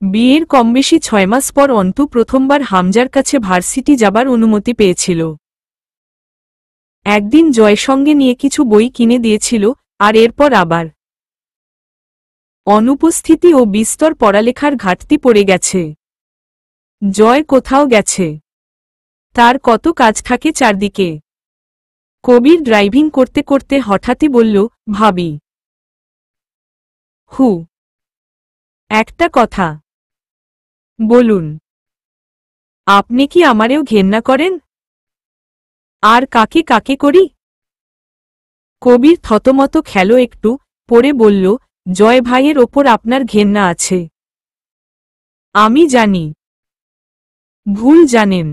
বিয়ের কমবেশি 6 মাস পর অন্তু প্রথমবার হামজার কাছে ভার্সিটি যাবার অনুমতি পেয়েছিল। একদিন জয় সঙ্গে নিয়ে কিছু বই কিনে দিয়েছিল, আর এরপর আবার অনুপস্থিতি ও বিস্তর পড়ালেখার ঘাটতি পড়ে গেছে। জয় কোথাও গেছে, তার কত কাজ থাকে চারদিকে। কবির ড্রাইভিং করতে করতে হঠাৎই বলল, ভাবি একটা কথা। বলুন। আপনি কি আমারেও ঘেন্না করেন? আর কাকে কাকে করি? কবির থতমত খেল একটু, পরে বলল, জয় ভাইয়ের ওপর আপনার ঘেন্না আছে। আমি জানি। ভুল জানেন।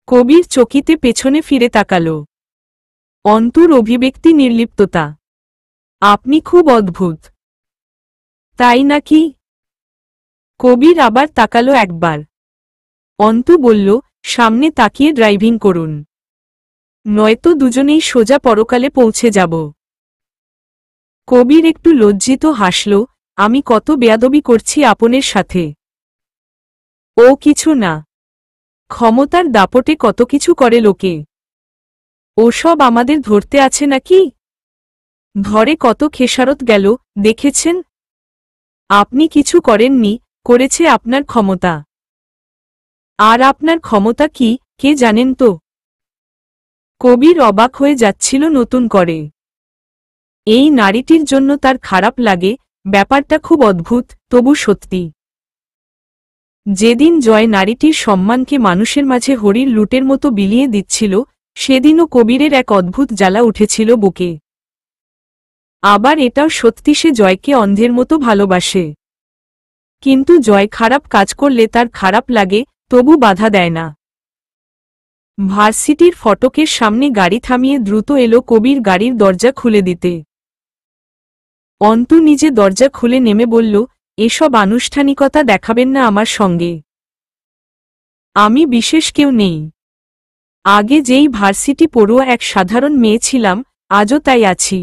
কবির চকিতে পেছনে ফিরে তাকাল। অন্তুর অভিব্যক্তি নির্লিপ্ততা। আপনি খুব অদ্ভুত। তাই নাকি? কবির আবার তাকালো একবার। অন্তু বলল, সামনে তাকিয়ে ড্রাইভিং করুন, নয়তো দুজনেই সোজা পরকালে পৌঁছে যাব। কবির একটু লজ্জিত হাসল, আমি কত বেয়াদবি করছি আপনের সাথে। ও কিছু না, ক্ষমতার দাপটে কত কিছু করে লোকে। ওসব আমাদের ধরতে আছে নাকি? ধরে কত খেসারত গেল, দেখেছেন? আপনি কিছু করেননি, করেছে আপনার ক্ষমতা। আর আপনার ক্ষমতা কি, কে জানেন তো? কবির অবাক হয়ে যাচ্ছিল নতুন করে। এই নারীটির জন্য তার খারাপ লাগে, ব্যাপারটা খুব অদ্ভুত, তবু সত্যি। যেদিন জয় নারীটির সম্মানকে মানুষের মাঝে হরির লুটের মতো বিলিয়ে দিচ্ছিল, সেদিনও কবিরের এক অদ্ভুত জ্বালা উঠেছিল বুকে। আবার এটাও সত্যি, সে জয়কে অন্ধের মতো ভালোবাসে। কিন্তু জয় খারাপ কাজ করলে তার খারাপ লাগে, তবু বাধা দেয় না। ভার্সিটির ফটকের সামনে গাড়ি থামিয়ে দ্রুত এলো কবির গাড়ির দরজা খুলে দিতে। অন্তু নিজে দরজা খুলে নেমে বলল, এসব আনুষ্ঠানিকতা দেখাবেন না আমার সঙ্গে। আমি বিশেষ কেউ নেই। আগে যেই ভার্সিটি পড়ুয়া এক সাধারণ মেয়ে ছিলাম, আজও তাই আছি।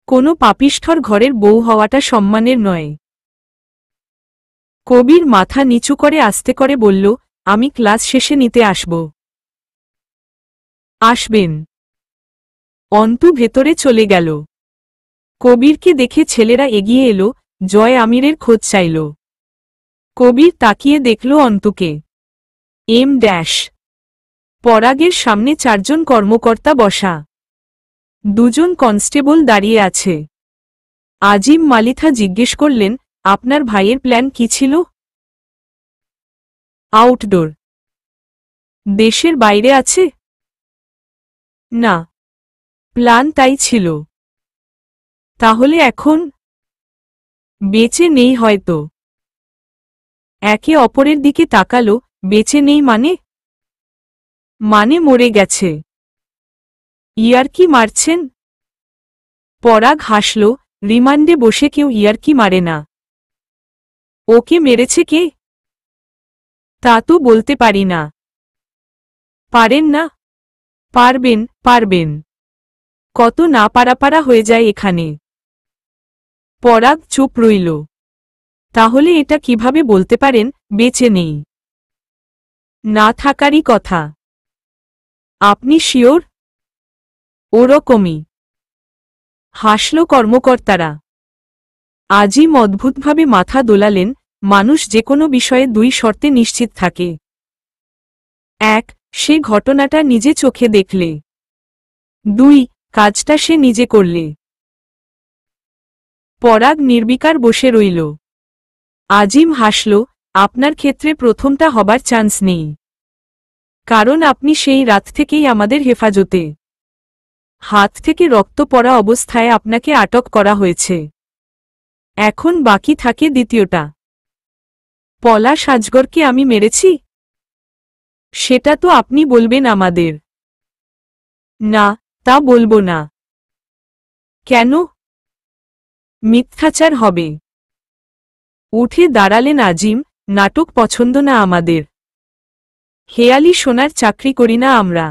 কোনো পাপিষ্ঠর ঘরের বউ হওয়াটা সম্মানের নয়। কবির মাথা নিচু করে আস্তে করে বলল, আমি ক্লাস শেষে নিতে আসব। আসবেন। অন্তু ভেতরে চলে গেল। কবিরকে দেখে ছেলেরা এগিয়ে এলো, জয় আমিরের খোঁজ চাইল। কবির তাকিয়ে দেখল অন্তুকে। এম ড্যাশ পরাগের সামনে 4 জন কর্মকর্তা বসা। 2 জন কনস্টেবল দাঁড়িয়ে আছে। আজিম মালিথা জিজ্ঞেস করলেন, আপনার ভাইয়ের প্ল্যান কি ছিল? আউটডোর। দেশের বাইরে আছে? না, প্ল্যান তাই ছিল। তাহলে এখন? বেঁচে নেই হয়তো। একে অপরের দিকে তাকালো, বেঁচে নেই মানে? মানে মরে গেছে। ইয়ার্কি মারছেন? পরাগ হাসল, রিমান্ডে বসে কেউ ইয়ার্কি মারে না। ওকে মেরেছে কে? তা তো বলতে পারি না। পারেন না? পারবেন, পারবেন। কত না পারাপারা হয়ে যায় এখানে। পরাগ চুপ রইল। তাহলে এটা কিভাবে বলতে পারেন, বেঁচে নেই? না থাকারই কথা। আপনি শিওর? ওরকমই। হাসল কর্মকর্তারা। আজিম অদ্ভুতভাবে মাথা দোলালেন, মানুষ যে কোনো বিষয়ে 2 শর্তে নিশ্চিত থাকে। 1, সে ঘটনাটা নিজে চোখে দেখলে। 2, কাজটা সে নিজে করলে। পরাগ নির্বিকার বসে রইল। আজিম হাসল, আপনার ক্ষেত্রে প্রথমটা হবার চান্স নেই। কারণ আপনি সেই রাত থেকেই আমাদের হেফাজতে। হাত থেকে রক্ত পড়া অবস্থায় আপনাকে আটক করা হয়েছে। এখন বাকি থাকে দ্বিতীয়টা। পলাশ আজগরকে আমি মেরেছি? সেটা তো আপনি বলবেন আমাদের। না, তা বলবো না। কেন? মিথ্যাচার হবে। উঠে দাঁড়ালেন আজিম, নাটক পছন্দ না আমাদের। হেয়ালি সোনার চাকরি করি না আমরা।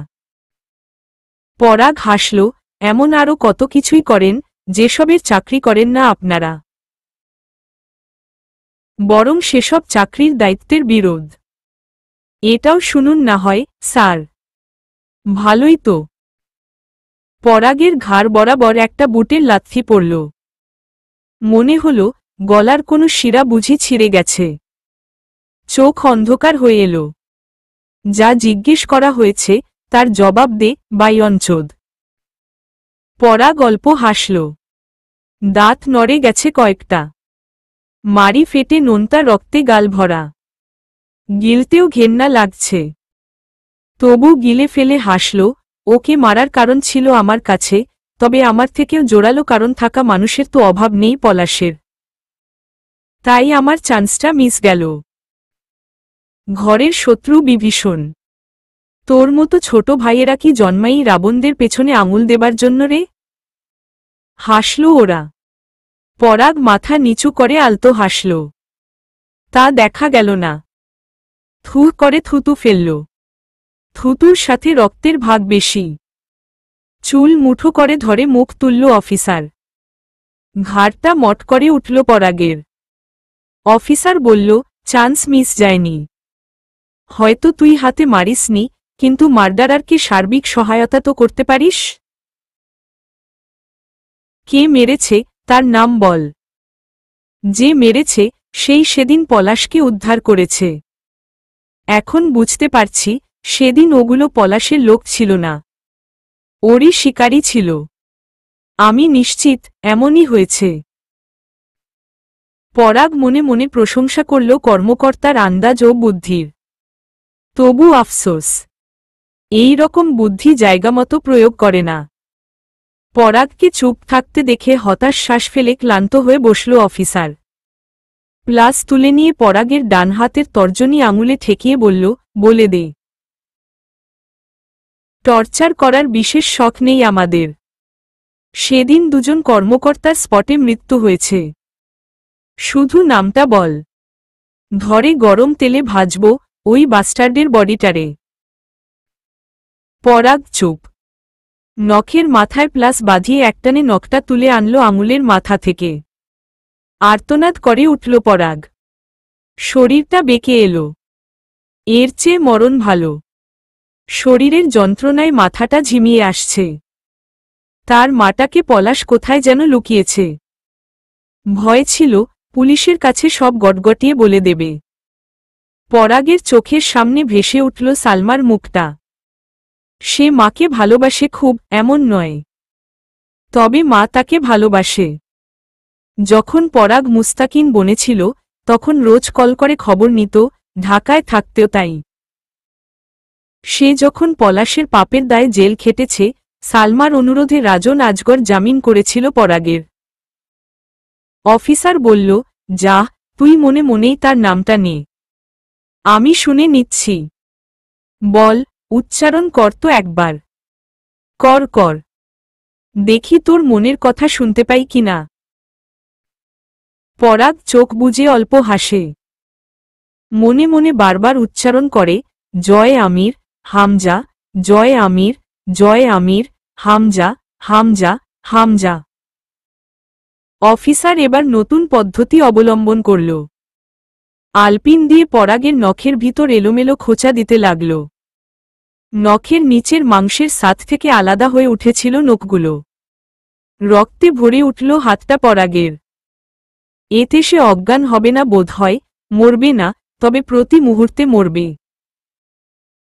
পরাগ হাসল, এমন আরও কত কিছুই করেন, যেসবের চাকরি করেন না আপনারা। বরং সেসব চাকরির দায়িত্বের বিরোধ। এটাও শুনুন না হয়, স্যার। ভালোই তো। পরাগের ঘাড় বরাবর একটা বুটের লাথি পড়ল। মনে হল গলার কোনো শিরা বুঝি ছিঁড়ে গেছে। চোখ অন্ধকার হয়ে এলো। যা জিজ্ঞেস করা হয়েছে তার জবাব দে, বাইয়ঞ্চোদ। পরাগ অল্প হাসল। দাঁত নড়ে গেছে কয়েকটা। মাড়ি ফেটে নোনতা রক্তে গাল ভরা। গিলতেও ঘেন্না লাগছে। তবু গিলে ফেলে হাসল। ওকে মারার কারণ ছিল আমার কাছে, তবে আমার থেকেও জোরালো কারণ থাকা মানুষের তো অভাব নেই পলাশের। তাই আমার চান্সটা মিস গেল। ঘরের শত্রু বিভীষণ। তোর মতো ছোট ভাইয়েরা কি জন্মাই রাবণদের পেছনে আঙুল দেবার জন্য রে? হাসল ওরা। পরাগ মাথা নিচু করে আলতো হাসল। তা দেখা গেল না। থু করে থুতু ফেলল। থুতুর সাথে রক্তের ভাগ বেশি। চুল মুঠো করে ধরে মুখ তুলল অফিসার। ঘাড়টা মট করে উঠল পরাগের। অফিসার বলল, চান্স মিস যায়নি। হয়তো তুই হাতে মারিসনি, কিন্তু মার্ডারারকে সার্বিক সহায়তা তো করতে পারিস। কে মেরেছে তার নাম বল। যে মেরেছে সেই সেদিন পলাশকে উদ্ধার করেছে। এখন বুঝতে পারছি সেদিন ওগুলো পলাশের লোক ছিল না, ওরই শিকারী ছিল। আমি নিশ্চিত এমনই হয়েছে। পরাগ মনে মনে প্রশংসা করল কর্মকর্তার আন্দাজ ও বুদ্ধির। তবু আফসোস, এই রকম বুদ্ধি জায়গামতো প্রয়োগ করে না। পরাগকে চুপ থাকতে দেখে হতাশ শ্বাস ফেলে ক্লান্ত হয়ে বসল অফিসার। প্লাস তুলে নিয়ে পরাগের ডান হাতের তর্জনী আঙুলে ঠেকিয়ে বলল, বলে দে। টর্চার করার বিশেষ শখ নেই আমাদের। সেদিন দুজন কর্মকর্তার স্পটে মৃত্যু হয়েছে। শুধু নামটা বল। ধরে গরম তেলে ভাজব ওই বাস্টার্ডের বডিটারে। পরাগ চুপ। নখের মাথায় প্লাস বাঁধিয়ে একটানে নখটা তুলে আনল আঙুলের মাথা থেকে। আর্তনাদ করে উঠল পরাগ। শরীরটা বেঁকে এলো। এর চেয়ে মরণ ভালো। শরীরের যন্ত্রণায় মাথাটা ঝিমিয়ে আসছে। তার মাটাকে পলাশ কোথায় যেন লুকিয়েছে। ভয় ছিল পুলিশের কাছে সব গটগটিয়ে বলে দেবে। পরাগের চোখের সামনে ভেসে উঠল সালমার মুখটা। সে মাকে ভালোবাসে খুব, এমন নয়। তবে মা তাকে ভালোবাসে। যখন পরাগ মুস্তাকিন বনেছিল তখন রোজ কল করে খবর নিত, ঢাকায় থাকতেও তাই। সে যখন পলাশের পাপের দায়ে জেল খেটেছে, সালমার অনুরোধে রাজন আজগর জামিন করেছিল পরাগের। অফিসার বলল, যা, তুই মনে মনেই তার নামটা নে। আমি শুনে নিচ্ছি। বল, উচ্চারণ কর তো একবার। কর কর, দেখি তোর মনের কথা শুনতে পাই কিনা। পরাগ চোখ বুজে অল্প হাসে। মনে মনে বারবার উচ্চারণ করে, জয় আমির, হামজা, জয় আমির, জয় আমির, হামজা, হামজা, হামজা। অফিসার এবার নতুন পদ্ধতি অবলম্বন করল। আলপিন দিয়ে পরাগের নখের ভিতর এলোমেলো খোঁচা দিতে লাগল। নখের নিচের মাংসের সাথ থেকে আলাদা হয়ে উঠেছিল নখগুলো। রক্তে ভরে উঠল হাতটা পরাগের। এতে সে অজ্ঞান হবে না বোধ হয়, মরবে না, তবে প্রতি মুহূর্তে মরবে।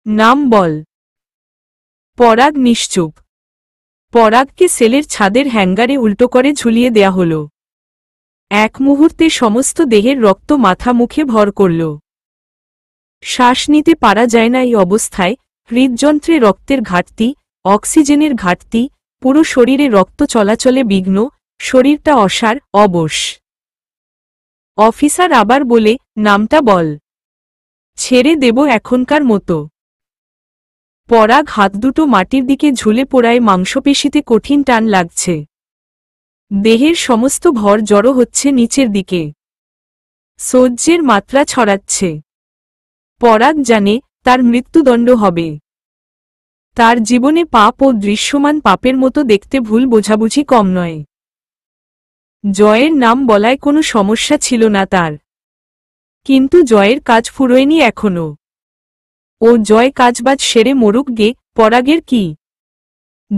নাম বল। পরাগ নিশ্চুপ। পরাগকে সেলের ছাদের হ্যাঙ্গারে উল্টো করে ঝুলিয়ে দেয়া হল। এক মুহূর্তে সমস্ত দেহের রক্ত মাথা মুখে ভর করল। শ্বাস নিতে পারা যায় না এই অবস্থায়। হৃদযন্ত্রে রক্তের ঘাটতি, অক্সিজেনের ঘাটতি, পুরো শরীরে রক্ত চলাচলে বিঘ্ন, শরীরটা অসাড়, অবশ। অফিসার আবার বলে, নামটা বল। ছেড়ে দেব এখনকার মতো। পরাগ হাত দুটো মাটির দিকে ঝুলে পড়ায় মাংসপেশিতে কঠিন টান লাগছে। দেহের সমস্ত ভর জড়ো হচ্ছে নিচের দিকে। সহ্যের মাত্রা ছড়াচ্ছে। পরাগ জানে তার মৃত্যুদণ্ড হবে। তার জীবনে পাপ ও দৃশ্যমান পাপের মতো দেখতে ভুল বোঝাবুঝি কম নয়। জয়ের নাম বলায় কোনো সমস্যা ছিল না তার। কিন্তু জয়ের কাজ ফুরোয়নি এখনো। ও জয় কাজবাজ সেরে মরুক গে, পরাগের কি?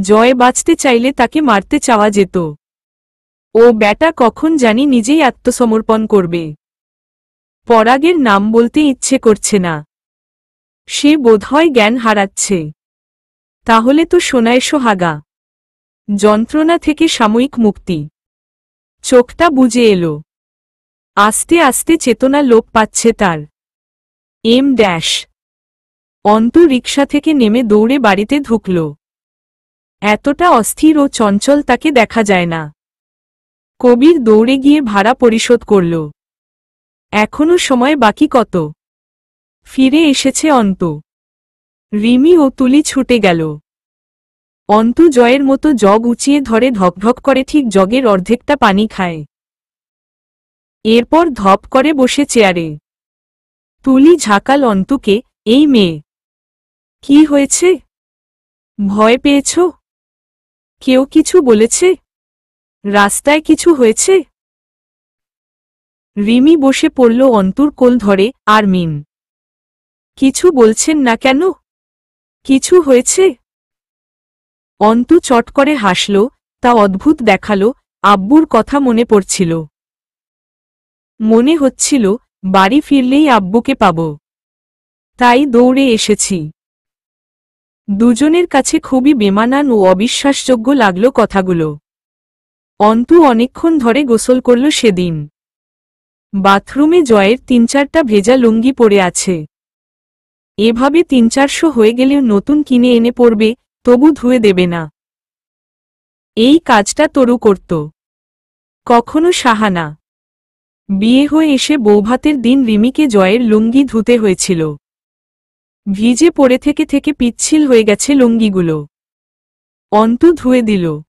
জয় বাঁচতে চাইলে তাকে মারতে চাওয়া যেত। ও ব্যাটা কখন জানি নিজেই আত্মসমর্পণ করবে। পরাগের নাম বলতে ইচ্ছে করছে না। সে বোধহয় জ্ঞান হারাচ্ছে। তাহলে তো শোনায় সোহাগা। যন্ত্রণা থেকে সাময়িক মুক্তি। চোখটা বুজে এলো। আস্তে আস্তে চেতনা লোপ পাচ্ছে তার। M dash. অন্তু রিকশা থেকে নেমে দৌড়ে বাড়িতে ঢুকল। এতটা অস্থির ও চঞ্চল তাকে দেখা যায় না। কবির দৌড়ে গিয়ে ভাড়া পরিশোধ করল। এখনো সময় বাকি কত? ফিরে এসেছে অন্তু। রিমি ও তুলি ছুটে গেল। অন্তু জয়ের মতো জগ উঁচিয়ে ধরে ঢকঢক করে ঠিক জগের অর্ধেকটা পানি খায়। এরপর ধপ করে বসে চেয়ারে। তুলি ঝাঁকাল অন্তুকে, এই মেয়ে। কি হয়েছে? ভয় পেয়েছ? কেউ কিছু বলেছে? রাস্তায় কিছু হয়েছে? রিমি বসে পড়ল অন্তুর কোল ধরে, আর মিম। কিছু বলছেন না কেন? কিছু হয়েছে? অন্তু চট করে হাসল, তা অদ্ভুত দেখাল, আব্বুর কথা মনে পড়ছিল। মনে হচ্ছিল বাড়ি ফিরলেই আব্বুকে পাব। তাই দৌড়ে এসেছি। দুজনের কাছে খুবই বেমানান ও অবিশ্বাসযোগ্য লাগল কথাগুলো। অন্তু অনেকক্ষণ ধরে গোসল করল সেদিন। বাথরুমে জয়ের ৩-৪টা ভেজা লুঙ্গি পড়ে আছে। এভাবে ৩-৪০০ হয়ে গেলেও নতুন কিনে এনে পরবে, তবু ধুয়ে দেবে না। এই কাজটা তরু করত। কখনো সাহানা। বিয়ে হয়ে এসে বৌভাতের দিন রিমিকে জয়ের লুঙ্গি ধুতে হয়েছিল। ভিজে পড়ে থেকে থেকে পিচ্ছিল হয়ে গেছে লুঙ্গিগুলো। অন্তু ধুয়ে দিল।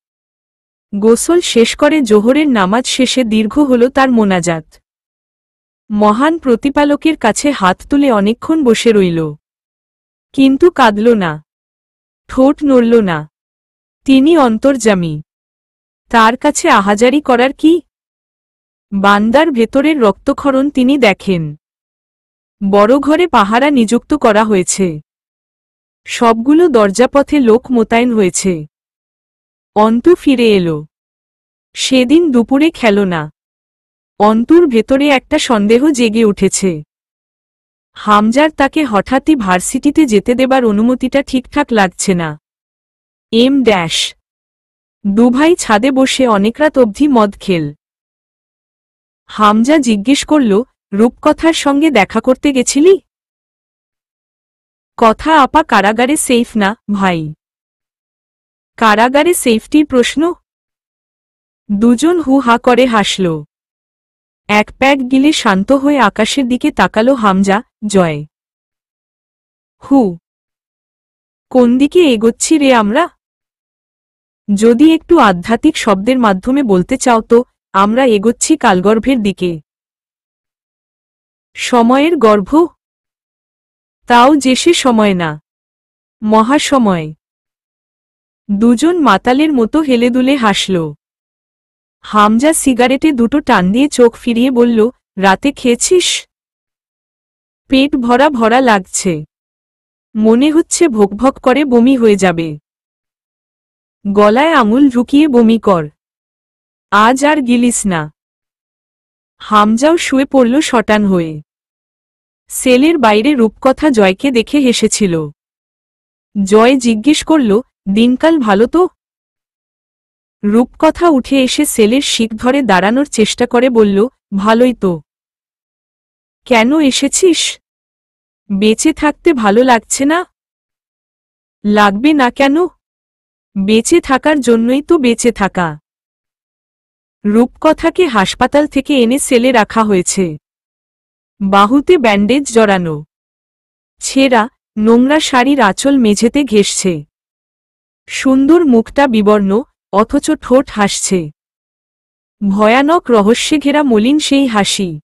গোসল শেষ করে জোহরের নামাজ শেষে দীর্ঘ হল তার মোনাজাত। মহান প্রতিপালকের কাছে হাত তুলে অনেকক্ষণ বসে রইল। কিন্তু কাঁদল না। ঠোঁট নড়ল না। তিনি অন্তর্যামী। তার কাছে আহাজারি করার কি? বান্দার ভেতরের রক্তক্ষরণ তিনি দেখেন। বড় ঘরে পাহারা নিযুক্ত করা হয়েছে। সবগুলো দরজাপথে লোক মোতায়েন হয়েছে। অন্তু ফিরে এলো। সেদিন দুপুরে খেল না। অন্তুর ভেতরে একটা সন্দেহ জেগে উঠেছে। হামজার তাকে হঠাৎই ভার্সিটিতে যেতে দেবার অনুমতিটা ঠিকঠাক লাগছে না। M dash. দুভাই ছাদে বসে অনেক রাত অবধি মদ খেল। হামজা জিজ্ঞেস করল, রূপকথার সঙ্গে দেখা করতে গেছিলি? কথা আপা কারাগারে সেফ না ভাই। কারাগারে সেফটির প্রশ্ন? দুজন হু হা করে হাসল। এক প্যাক গিলে শান্ত হয়ে আকাশের দিকে তাকালো হামজা, জয়। হু। কোন দিকে এগোচ্ছি রে আমরা? যদি একটু আধ্যাত্মিক শব্দের মাধ্যমে বলতে চাও তো, আমরা এগোচ্ছি কালগর্ভের দিকে। সময়ের গর্ভ? তাও যে সে সময় না, মহাসময়। দুজন মাতালের মতো হেলেদুলে হাসল। হামজা সিগারেটে দুটো টান দিয়ে চোখ ফিরিয়ে বলল, রাতে খেয়েছিস? পেট ভরা ভরা লাগছে। মনে হচ্ছে ভোকভক করে বমি হয়ে যাবে। গলায় আঙুল ঢুকিয়ে বমি কর। আজ আর গিলিস না। হামজাও শুয়ে পড়ল শটান হয়ে। সেলের বাইরে রূপকথা জয়কে দেখে হেসেছিল। জয় জিজ্ঞেস করল, দিনকাল ভালো তো? রূপকথা উঠে এসে সেলের শিক ধরে দাঁড়ানোর চেষ্টা করে বলল, ভালোই তো। কেন এসেছিস? বেঁচে থাকতে ভালো লাগছে না? লাগবে না কেন? বেঁচে থাকার জন্যই তো বেঁচে থাকা। রূপকথাকে হাসপাতাল থেকে এনে সেলে রাখা হয়েছে। বাহুতে ব্যান্ডেজ জড়ানো। ছেঁড়া নোংরা শাড়ির আঁচল মেঝেতে ঘেঁষছে। সুন্দর মুখটা বিবর্ণ, অথচ ঠোঁট হাসছে। ভয়ানক রহস্যে ঘেরা মলিন সেই হাসি।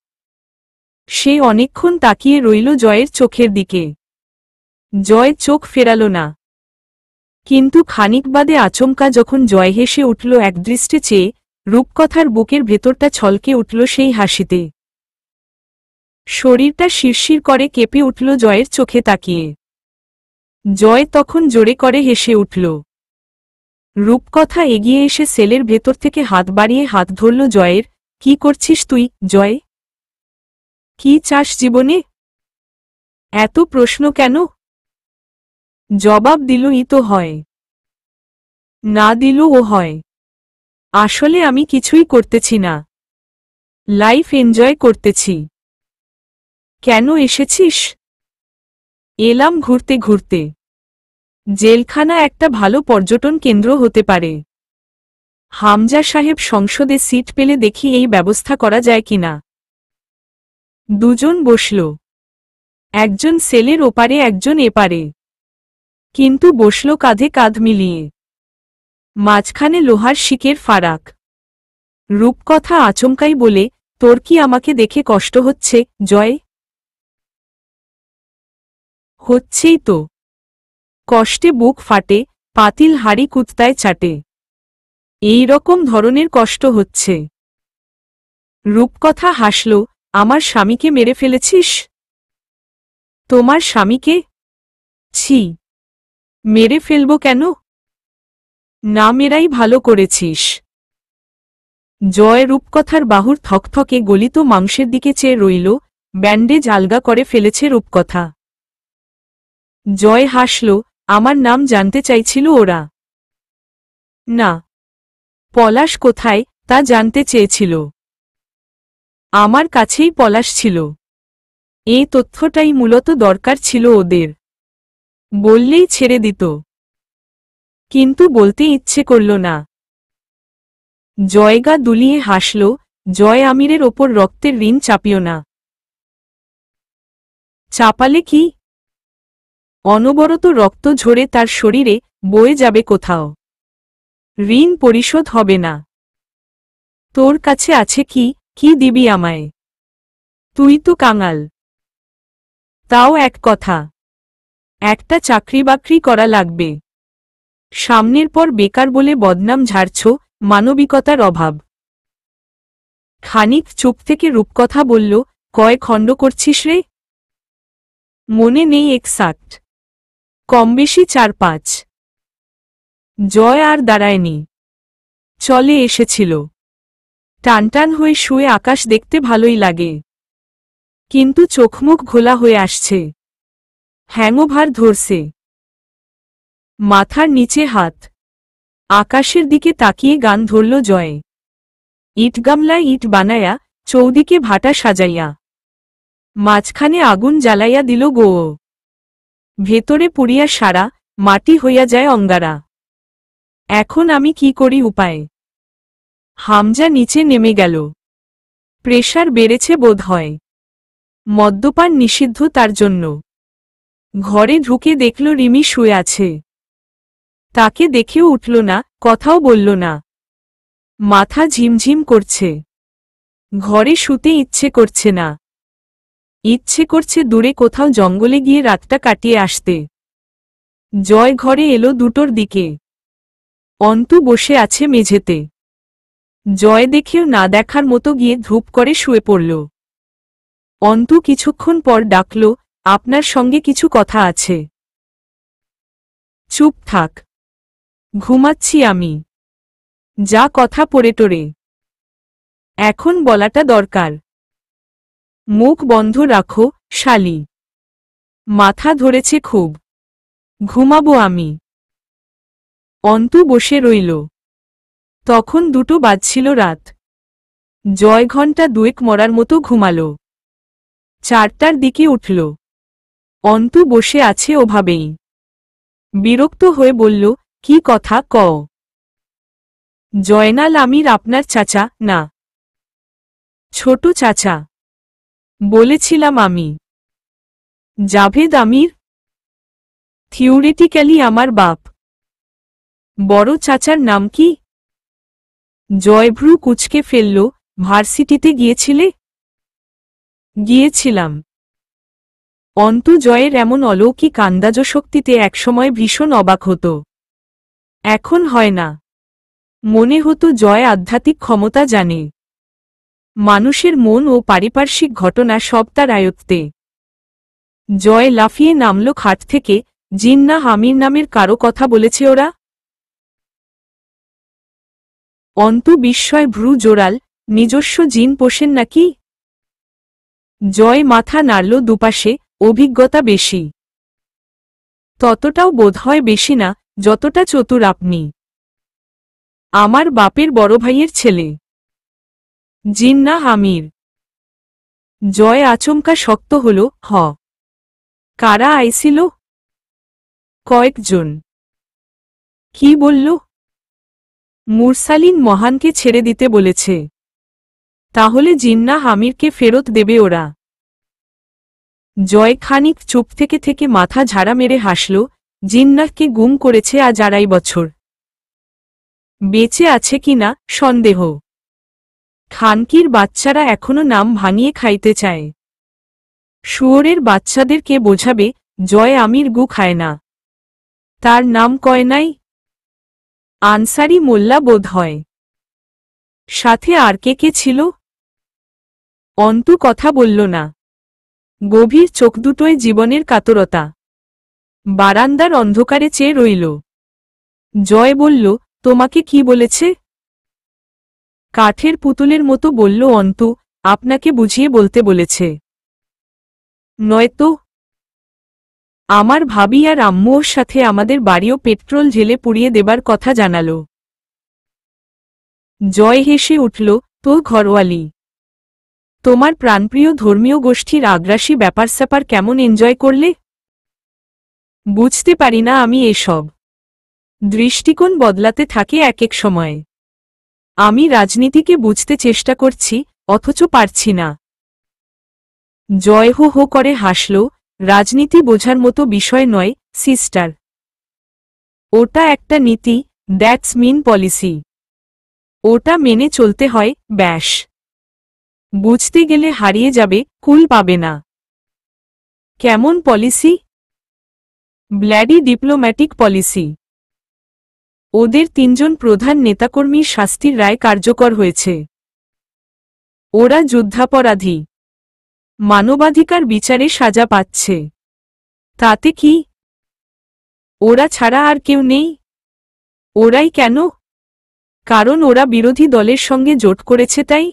সে অনেকক্ষণ তাকিয়ে রইল জয়ের চোখের দিকে। জয় চোখ ফেরাল না। কিন্তু খানিক বাদে আচমকা যখন জয় হেসে উঠল একদৃষ্টে চেয়ে, রূপকথার বুকের ভেতরটা ছলকে উঠল সেই হাসিতে। শরীরটা শিরশির করে কেঁপে উঠল জয়ের চোখে তাকিয়ে। জয় তখন জোরে করে হেসে উঠল। রূপকথা এগিয়ে এসে সেলের ভেতর থেকে হাত বাড়িয়ে হাত ধরল জয়ের। কি করছিস তুই, জয়? কি চাস জীবনে? এত প্রশ্ন কেন? জবাব দিলই তো হয়। না দিলও হয়। আসলে আমি কিছুই করতেছি না, লাইফ এনজয় করতেছি। কেন এসেছিস? এলাম ঘুরতে ঘুরতে। জেলখানা একটা ভালো পর্যটন কেন্দ্র হতে পারে। হামজা সাহেব সংসদে সিট পেলে দেখি এই ব্যবস্থা করা যায় কিনা। দুজন বসল, একজন সেলের ওপারে একজন এপারে, কিন্তু বসল কাঁধে কাঁধ মিলিয়ে। মাঝখানে লোহার শিকের ফারাক। রূপকথা আচমকাই বলে, তোর কি আমাকে দেখে কষ্ট হচ্ছে, জয়? হচ্ছেই তো। কষ্টে বুক ফাটে, পাতিল হাড়ি কুত্তায় চাটে। এই রকম ধরনের কষ্ট হচ্ছে। রূপকথা হাসল। আমার স্বামীকে মেরে ফেলেছিস? তোমার স্বামীকে? ছি, মেরে ফেলব কেন? না মেরাই ভালো করেছিস। জয় রূপকথার বাহুর থকথকে গলিত মাংসের দিকে চেয়ে রইল। ব্যান্ডেজ আলগা করে ফেলেছে রূপকথা। জয় হাসল। আমার নাম জানতে চাইছিল ওরা? না। পলাশ কোথায় তা জানতে চেয়েছিল। আমার কাছেই পলাশ ছিল। এই তথ্যটাই মূলত দরকার ছিল ওদের। বললেই ছেড়ে দিত, কিন্তু বলতে ইচ্ছে করল না। জয়গা দুলিয়ে হাসল। জয় আমিরের ওপর রক্তের ঋণ চাপিও না। চাপালে কি? অনবরত রক্ত ঝরে তার শরীরে বয়ে যাবে কোথাও। ঋণ পরিশোধ হবে না। তোর কাছে আছে কি, কি দিবি আমায়? তুই তো কাঙাল। তাও এক কথা, একটা চাকরি বাকরি করা লাগবে। সামনের পর বেকার বলে বদনাম ঝাড়ছ, মানবিকতার অভাব। খানিক চুপ থেকে রূপকথা বলল, কয় খণ্ড করছিস রে? মনে নেই এক্সাক্ট, কমবেশি 4-5। জয় আর দাঁড়ায়নি, চলে এসেছিল। টানটান হয়ে শুয়ে আকাশ দেখতে ভালোই লাগে, কিন্তু চোখমুখ ঘোলা হয়ে আসছে। হ্যাংওভার ধরছে। মাথার নিচে হাত, আকাশের দিকে তাকিয়ে গান ধরল জয়। ইটগামলায় ইট বানায়া, চৌদিকে ভাটা সাজাইয়া, মাঝখানে আগুন জ্বালাইয়া দিল গো। ভেতরে পুড়িয়া সারা, মাটি হইয়া যায় অঙ্গারা। এখন আমি কি করি উপায়? হামজা নিচে নেমে গেল। প্রেশার বেড়েছে বোধ হয়। মদ্যপান নিষিদ্ধ তার জন্য। ঘরে ঢুকে দেখল রিমি শুয়ে আছে। তাকে দেখেও উঠল না, কথাও বলল না। মাথা ঝিমঝিম করছে। ঘরে শুতে ইচ্ছে করছে না। ইচ্ছে করছে দূরে কোথাও জঙ্গলে গিয়ে রাতটা কাটিয়ে আসতে। জয় ঘরে এলো 2টোর দিকে। অন্তু বসে আছে মেঝেতে। জয় দেখেও না দেখার মতো গিয়ে ধূপ করে শুয়ে পড়ল। অন্তু কিছুক্ষণ পর ডাকল, আপনার সঙ্গে কিছু কথা আছে। চুপ থাক, ঘুমাচ্ছি আমি। যা কথা পড়ে টোরে, এখন বলাটা দরকার। মুখ বন্ধ রাখো, শালি। মাথা ধরেছে খুব, ঘুমাবো আমি। অন্তু বসে রইল। তখন 2টো বাজছিল রাত। জয় ঘণ্টা 2 মরার মতো ঘুমাল। 4টার দিকে উঠল। অন্তু বসে আছে ওভাবেই। বিরক্ত হয়ে বলল, কি কথা কও? জয়নাল আমির আপনার চাচা না? ছোট চাচা। বলেছিলাম আমি। জাভেদ আমির থিওরিটিক্যালি আমার বাপ। বড় চাচার নাম কি? জয়ভ্রু কুচকে ফেলল। ভার্সিটিতে গিয়েছিলে? গিয়েছিলাম। অন্তু জয়ের এমন অলৌকিক আন্দাজ শক্তিতে একসময় ভীষণ অবাক হতো। এখন হয় না। মনে হতো জয় আধ্যাত্মিক ক্ষমতা জানে। মানুষের মন ও পারিপার্শ্বিক ঘটনা সব তার আয়ত্তে। জয় লাফিয়ে নামল খাট থেকে। জিন্নাহ আমির নামের কারো কথা বলেছে ওরা? অন্তু বিস্ময় ভ্রু জোড়াল। নিজস্ব জিন পোষেন নাকি? জয় মাথা নাড়ল দুপাশে। অভিজ্ঞতা বেশি। ততটাও বোধহয় বেশি না, যতটা চতুর আপনি। আমার বাপের বড় ভাইয়ের ছেলে। জিন্নাহ আমির। জয় আচমকা শক্ত হল। হ। কারা আইছিল? কয়েকজন। কি বলল? মুরসালিন মহানকে ছেড়ে দিতে বলেছে। তাহলে জিন্নাহ আমিরকে ফেরত দেবে ওরা? জয় খানিক চুপ থেকে থেকে মাথা ঝাড়া মেরে হাসল। জিন্নাহকে গুম করেছে আজ 2.5 বছর। বেঁচে আছে কিনা সন্দেহ। খানকির বাচ্চারা এখনো নাম ভাঙিয়ে খাইতে চায়। শুয়োরের বাচ্চাদেরকে বোঝাবে জয় আমির গু খায় না। তার নাম কয় নাই? আনসারি মোল্লা বোধ হয়। সাথে আর কে কে ছিল? অন্তু কথা বলল না। গভীর চোখ দুটোয় জীবনের কাতরতা। বারান্দার অন্ধকারে চেয়ে রইল। জয় বলল, তোমাকে কি বলেছে? কাঠের পুতুলের মতো বলল অন্তু, আপনাকে বুঝিয়ে বলতে বলেছে। নয়তো? আমার ভাবি আর আম্মু ওর সাথে আমাদের বাড়িও পেট্রোল ঢেলে পুড়িয়ে দেবার কথা জানাল। জয় হেসে উঠল, তো ঘরওয়ালি। তোমার প্রাণপ্রিয় ধর্মীয় গোষ্ঠীর আগ্রাসী ব্যাপার স্যাপার কেমন এনজয় করলে? বুঝতে পারি না আমি এসব। দৃষ্টিকোণ বদলাতে থাকে এক এক সময়ে। আমি রাজনীতিকে বুঝতে চেষ্টা করছি, অথচ পারছি না। জয় হো হো করে হাসল। রাজনীতি বোঝার মতো বিষয় নয় সিস্টার। ওটা একটা নীতি, দ্যাটস মিন পলিসি। ওটা মেনে চলতে হয়, ব্যাস। বুঝতে গেলে হারিয়ে যাবে, কুল পাবে না। কেমন পলিসি? Bloody diplomatic policy. ওদের 3 জন প্রধান নেতাকর্মীর শাস্তির রায় কার্যকর হয়েছে। ওরা যুদ্ধাপরাধী। মানবাধিকার বিচারে সাজা পাচ্ছে। তাতে কি? ওরা ছাড়া আর কেউ নেই? ওরাই কেন? কারণ ওরা বিরোধী দলের সঙ্গে জোট করেছে তাই।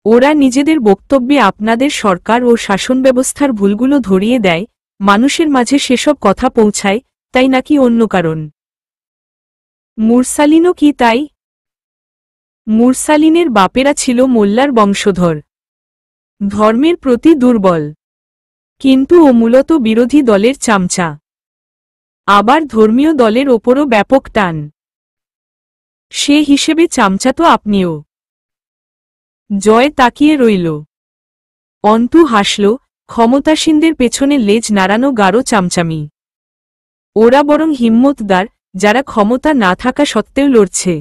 ওরা নিজেদের বক্তব্যে আপনাদের সরকার ও শাসন ব্যবস্থার ভুলগুলো ধরিয়ে দেয়, মানুষের মাঝে সেসব কথা পৌঁছায়, তাই নাকি অন্য কারণ? মুরসালিনও কি তাই? মুরসালিনের বাপেরা ছিল মোল্লার বংশধর। ধর্মের প্রতি দুর্বল। কিন্তু ও মূলত বিরোধী দলের চামচা। আবার ধর্মীয় দলের ওপরও ব্যাপক টান। সে হিসেবে চামচা তো আপনিও। জয় তাকিয়ে রইল। অন্তু হাসল। ক্ষমতাসীনদের পেছনে লেজ নাড়ানো গাঢ় চামচামি। ওরা বরং হিম্মতদার, যারা ক্ষমতা না থাকা সত্ত্বেও লড়ছে।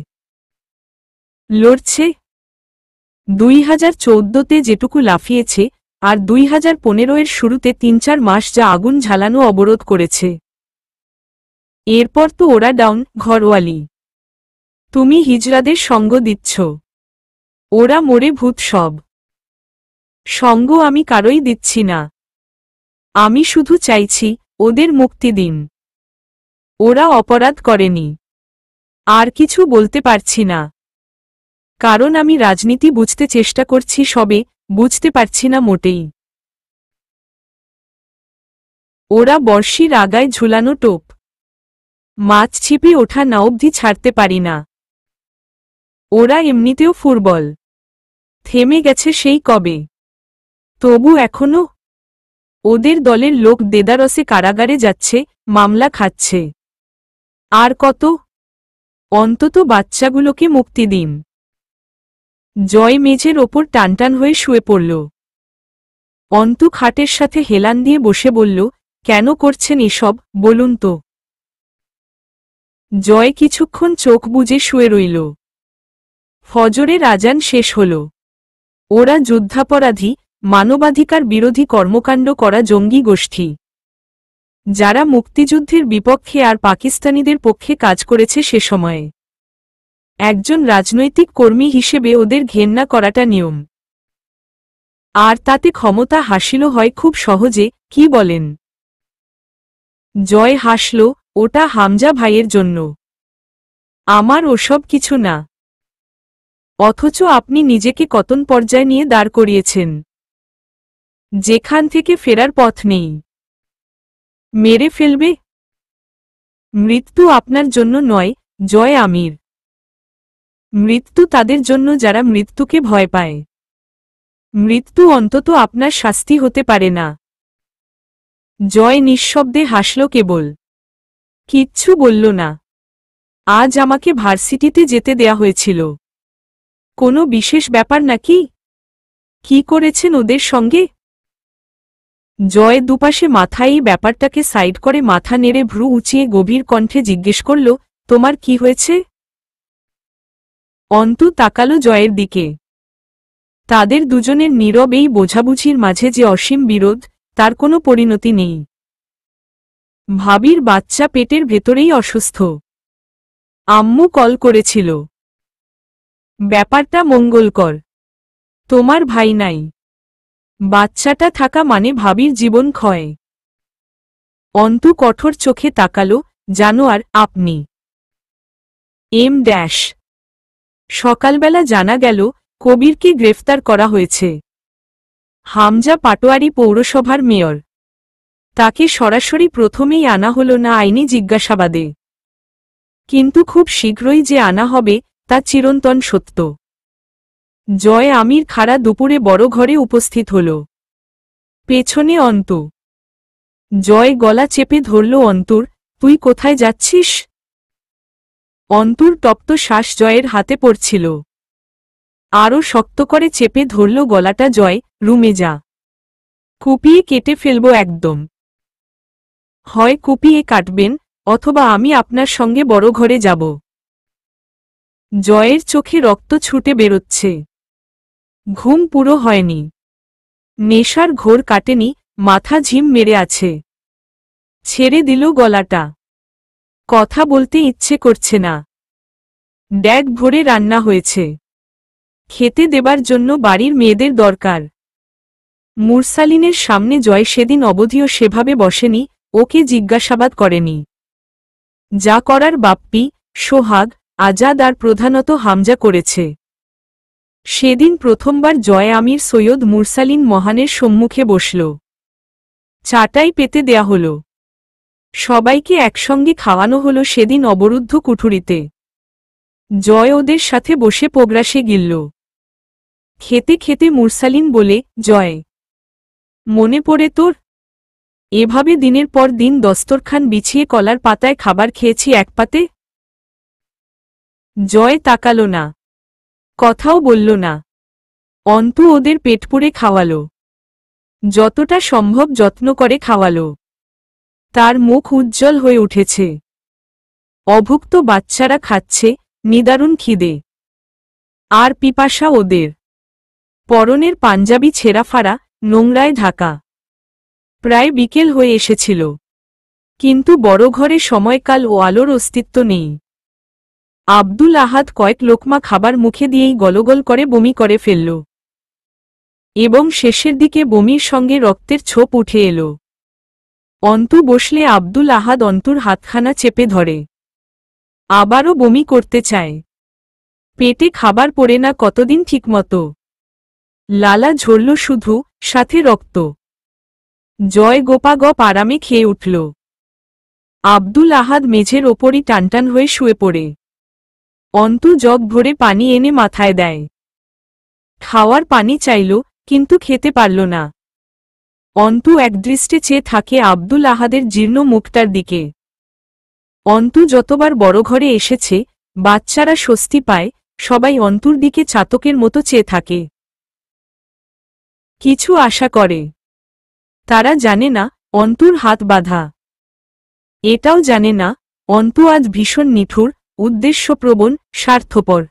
লড়ছে? 2014-তে যেটুকু লাফিয়েছে, আর 2015-এর শুরুতে 3-4 মাস যা আগুন ঝালানো অবরোধ করেছে। এরপর তো ওরা ডাউন, ঘরওয়ালি। তুমি হিজড়াদের সঙ্গ দিচ্ছ। ওরা মরে ভূত সব। সঙ্গ আমি কারোই দিচ্ছি না। আমি শুধু চাইছি, ওদের মুক্তি দিন। ওরা অপরাধ করেনি। আর কিছু বলতে পারছি না। কারণ আমি রাজনীতি বুঝতে চেষ্টা করছি সবে, বুঝতে পারছি না মোটেই। ওরা বর্ষির আগায় ঝুলানো টোপ। মাছ ছিপে ওঠা না অবধি ছাড়তে পারি না। ওরা এমনিতেও ফুটবল। থেমে গেছে সেই কবে। তবু এখনো? ওদের দলের লোক দেদারসে কারাগারে যাচ্ছে, মামলা খাচ্ছে। আর কত? অন্তত বাচ্চাগুলোকে মুক্তি দিন। জয় মেঝের ওপর টানটান হয়ে শুয়ে পড়ল। অন্তু খাটের সাথে হেলান দিয়ে বসে বলল, কেন করছেন এসব, বলুন তো। জয় কিছুক্ষণ চোখ বুজে শুয়ে রইল। ফজরের আজান শেষ হল। ওরা যুদ্ধাপরাধী, মানবাধিকার বিরোধী কর্মকাণ্ড করা জঙ্গি গোষ্ঠী, যারা মুক্তিযুদ্ধের বিপক্ষে আর পাকিস্তানিদের পক্ষে কাজ করেছে সে সময়ে। একজন রাজনৈতিক কর্মী হিসেবে ওদের ঘেন্না করাটা নিয়ম। আর তাতে ক্ষমতা হাসিল হয় খুব সহজে, কি বলেন? জয় হাসল, ওটা হামজা ভাইয়ের জন্য। আমার ওসব কিছু না। অথচ আপনি নিজেকে কতন পর্যায়ে নিয়ে দাঁড় করিয়েছেন, যেখান থেকে ফেরার পথ নেই। মেরে ফেলবে? মৃত্যু আপনার জন্য নয়, জয় আমির। মৃত্যু তাদের জন্য যারা মৃত্যুকে ভয় পায়। মৃত্যু অন্তত আপনার শাস্তি হতে পারে না। জয় নিঃশব্দে হাসল কেবল। কিচ্ছু বলল না। আজ আমাকে ভার্সিটিতে যেতে দেয়া হয়েছিল। কোনো বিশেষ ব্যাপার নাকি? কি করেছেন ওদের সঙ্গে? জয় দুপাশে মাথায় এই ব্যাপারটাকে সাইড করে মাথা নেড়ে ভ্রু উঁচিয়ে গভীর কণ্ঠে জিজ্ঞেস করল, তোমার কি হয়েছে? অন্তু তাকালো জয়ের দিকে। তাদের দুজনের নীরব এই বোঝাবুঝির মাঝে যে অসীম বিরোধ, তার কোনো পরিণতি নেই। ভাবির বাচ্চা পেটের ভেতরেই অসুস্থ। আম্মু কল করেছিল। ব্যাপারটা মঙ্গলকর। তোমার ভাই নাই। বাচ্চাটা থাকা মানে ভাবির জীবন ক্ষয়। অন্তু কঠোর চোখে তাকালো, জানোয়ার, আপনি? এম ড্যাশ। সকালবেলা জানা গেল, কবিরকে গ্রেফতার করা হয়েছে। হামজা পাটোয়ারি পৌরসভার মেয়র। তাকে সরাসরি প্রথমেই আনা হল না আইনি জিজ্ঞাসাবাদে। কিন্তু খুব শীঘ্রই যে আনা হবে, তা চিরন্তন সত্য। জয় আমির খাড়া দুপুরে বড় ঘরে উপস্থিত হল। পেছনে অন্তু। জয় গলা চেপে ধরল অন্তুর, তুই কোথায় যাচ্ছিস? অন্তুর তপ্ত শ্বাস জয়ের হাতে পড়ছিল। আরও শক্ত করে চেপে ধরল গলাটা জয়, রুমে যা। কুপিয়ে কেটে ফেলব একদম। হয় কুপিয়ে কাটবেন, অথবা আমি আপনার সঙ্গে বড় ঘরে যাব। জয়ের চোখে রক্ত ছুটে বেরোচ্ছে। ঘুম পুরো হয়নি। নেশার ঘোর কাটেনি, মাথা ঝিম মেরে আছে। ছেড়ে দিল গলাটা। কথা বলতে ইচ্ছে করছে না। ড্যাগ ভরে রান্না হয়েছে। খেতে দেবার জন্য বাড়ির মেয়েদের দরকার। মুরসালিনের সামনে জয় সেদিন অবধিও সেভাবে বসেনি, ওকে জিজ্ঞাসাবাদ করেনি। যা করার বাপ্পি, সোহাগ, আজাদ আর প্রধানত হামজা করেছে। সেদিন প্রথমবার জয় আমির সৈয়দ মুরসালিন মহানের সম্মুখে বসল। চাটাই পেতে দেয়া হল। সবাইকে একসঙ্গে খাওয়ানো হল সেদিন অবরুদ্ধ কুঠুরিতে। জয় ওদের সাথে বসে পোগ্রাসে গিলল। খেতে খেতে মুরসালিন বলে, জয়, মনে পড়ে তোর? এভাবে দিনের পর দিন দস্তরখান বিছিয়ে কলার পাতায় খাবার খেয়েছি এক পাতে? জয় তাকালো না। কথাও বলল না। অন্তু ওদের পেট পুড়ে খাওয়ালো। যতটা সম্ভব যত্ন করে খাওয়ালো। তার মুখ উজ্জ্বল হয়ে উঠেছে। অভুক্ত বাচ্চারা খাচ্ছে, নিদারুণ খিদে। আর পিপাসা ওদের। পরনের পাঞ্জাবি ছেঁড়াফাড়া, নোংরায় ঢাকা। প্রায় বিকেল হয়ে এসেছিল। কিন্তু বড় ঘরে সময়কাল ও আলোর অস্তিত্ব নেই। আব্দুল আহাদ কয়েক লোকমা খাবার মুখে দিয়েই গলগল করে বমি করে ফেলল। এবং শেষের দিকে বমির সঙ্গে রক্তের ছোপ উঠে এলো। অন্তু বসলে আব্দুল আহাদ অন্তুর হাতখানা চেপে ধরে। আবারও বমি করতে চায়। পেটে খাবার পড়ে না কতদিন ঠিকমতো। লালা ঝরল শুধু, সাথে রক্ত। জয় গোপাগপ আরামে খেয়ে উঠল। আব্দুল আহাদ মেঝের ওপরই টানটান হয়ে শুয়ে পড়ে। অন্তু জগ ভরে পানি এনে মাথায় দেয়। খাওয়ার পানি চাইল, কিন্তু খেতে পারল না। অন্তু একদৃষ্টে চেয়ে থাকে আব্দুল আহাদের জীর্ণ মুখটার দিকে। অন্তু যতবার বড় ঘরে এসেছে, বাচ্চারা স্বস্তি পায়, সবাই অন্তুর দিকে চাতকের মতো চেয়ে থাকে। কিছু আশা করে। তারা জানে না, অন্তুর হাত বাঁধা। এটাও জানে না, অন্তু আজ ভীষণ নিঠুর, উদ্দেশ্যপ্রবণ, স্বার্থপর।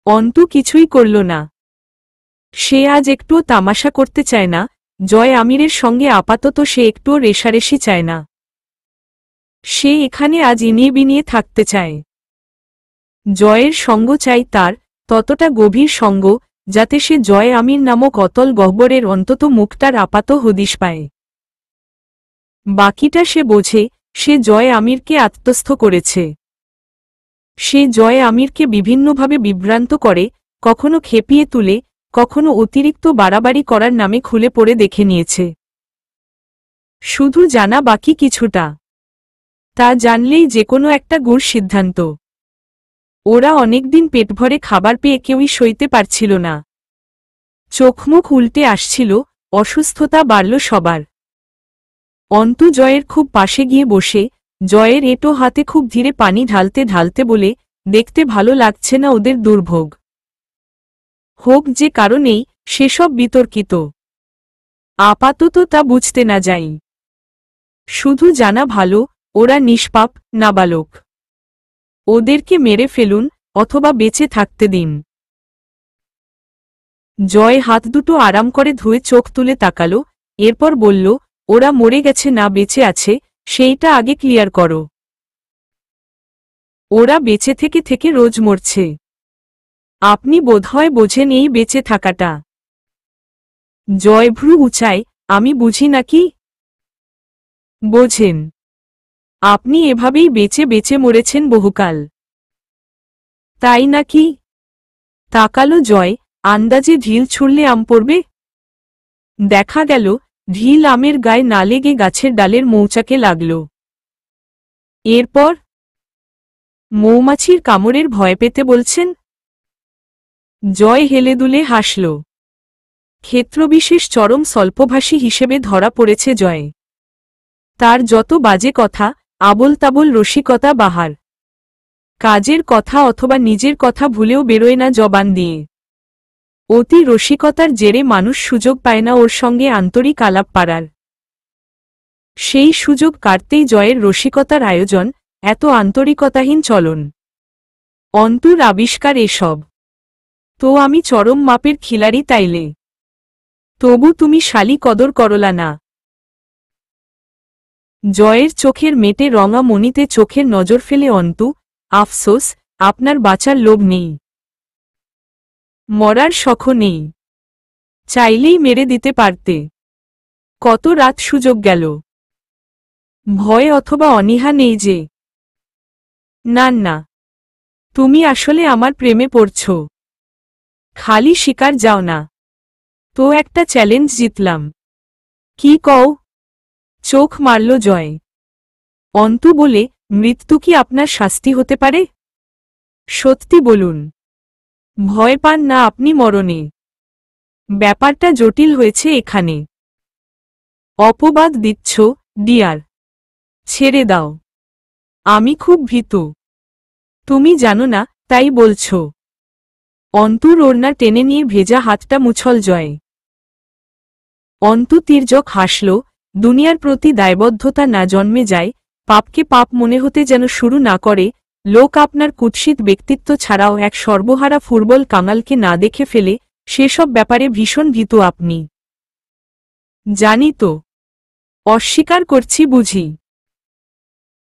অন্তু কিছুই করল না। সে আজ একটুও তামাশা করতে চায় না, জয় আমিরের সঙ্গে আপাতত সে একটুও রেষারেষি চায় না। সে এখানে আজ ইনিয়ে বিনিয়ে থাকতে চায়। জয়ের সঙ্গ চাই তার, ততটা গভীর সঙ্গ, যাতে সে জয় আমির নামক অতল গহ্বরের অন্তত মুখটার আপাত হদিশ পায়। বাকিটা সে বোঝে, সে জয় আমিরকে আত্মস্থ করেছে। সে জয় আমিরকে বিভিন্নভাবে বিভ্রান্ত করে, কখনো খেপিয়ে তুলে, কখনো অতিরিক্ত বাড়াবাড়ি করার নামে খুলে পড়ে দেখে নিয়েছে। শুধু জানা বাকি কিছুটা। তা জানলেই যে কোনো একটা গুড় সিদ্ধান্ত। ওরা অনেকদিন পেট ভরে খাবার পেয়ে কেউই সইতে পারছিল না। চোখমুখ উল্টে আসছিল, অসুস্থতা বাড়ল সবার। অন্তু জয়ের খুব পাশে গিয়ে বসে, জয়ের এঁটো হাতে খুব ধীরে পানি ঢালতে ঢালতে বলে, দেখতে ভালো লাগছে না ওদের দুর্ভোগ। হোক যে কারণেই, সেসব বিতর্কিত। আপাতত তা বুঝতে না যাই। শুধু জানা ভালো, ওরা নিষ্পাপ, নাবালক। ওদেরকে মেরে ফেলুন, অথবা বেঁচে থাকতে দিন। জয় হাত দুটো আরাম করে ধুয়ে চোখ তুলে তাকালো, এরপর বলল, ওরা মরে গেছে না বেঁচে আছে, সেইটা আগে ক্লিয়ার করো। ওরা বেঁচে থেকে থেকে রোজ মরছে। আপনি বোধহয় বোঝেন এই বেঁচে থাকাটা। জয় ভ্রু উঁচায়, আমি বুঝি নাকি? বোঝেন। আপনি এভাবেই বেঁচে বেঁচে মরেছেন বহুকাল। তাই নাকি? তাকালো জয়, আন্দাজে ঢিল ছুড়লে আম পড়বে। দেখা গেল, ঢিল আমের গায়ে না লেগে গাছের ডালের মৌচাকে লাগল। এরপর মৌমাছির কামড়ের ভয় পেতে বলছেন? জয় হেলে দুলে হাসল। ক্ষেত্রবিশেষ চরম স্বল্পভাষী হিসেবে ধরা পড়েছে জয়। তার যত বাজে কথা, আবোল তাবোল রসিকতা বাহার। কাজের কথা অথবা নিজের কথা ভুলেও বেরোয় না জবান দিয়ে। অতি রসিকতার জেরে মানুষ সুযোগ পায় না ওর সঙ্গে আন্তরিক আলাপ পাড়ার। সেই সুযোগ কাটতেই জয়ের রসিকতার আয়োজন, এত আন্তরিকতাহীন চলন। অন্তুর আবিষ্কার এসব। তো আমি চরম মাপের খিলাড়ি তাইলে? তবু তুমি শালি কদর করলা না। জয়ের চোখের মেটে রঙা মণিতে চোখের নজর ফেলে অন্তু, আফসোস, আপনার বাঁচার লোভ নেই। মরার শখও নেই। চাইলেই মেরে দিতে পারতে। কত রাত সুযোগ গেল। ভয় অথবা অনীহা নেই যে? না না, তুমি আসলে আমার প্রেমে পড়ছ। খালি শিকার যাও না। তো একটা চ্যালেঞ্জ জিতলাম। কি কও? চোখ মারল জয়। অন্তু বলে, মৃত্যু কি আপনার শাস্তি হতে পারে? সত্যি বলুন। ভয় পান না আপনি মরণে। ব্যাপারটা জটিল হয়েছে এখানে। অপবাদ দিচ্ছ, ডিয়ার। ছেড়ে দাও। আমি খুব ভীতু। তুমি জানো না, তাই বলছ। অন্তুর ওড়না টেনে নিয়ে ভেজা হাতটা মুছল জয়। অন্তু তির্যক হাসল, দুনিয়ার প্রতি দায়বদ্ধতা না জন্মে যায়, পাপকে পাপ মনে হতে যেন শুরু না করে, লোক আপনার কুৎসিত ব্যক্তিত্ব ছাড়াও এক সর্বহারা ফুটবল কাঙালকে না দেখে ফেলে, সেসব ব্যাপারে ভীষণ ভীতু আপনি। জানি তো। অস্বীকার করছি বুঝি।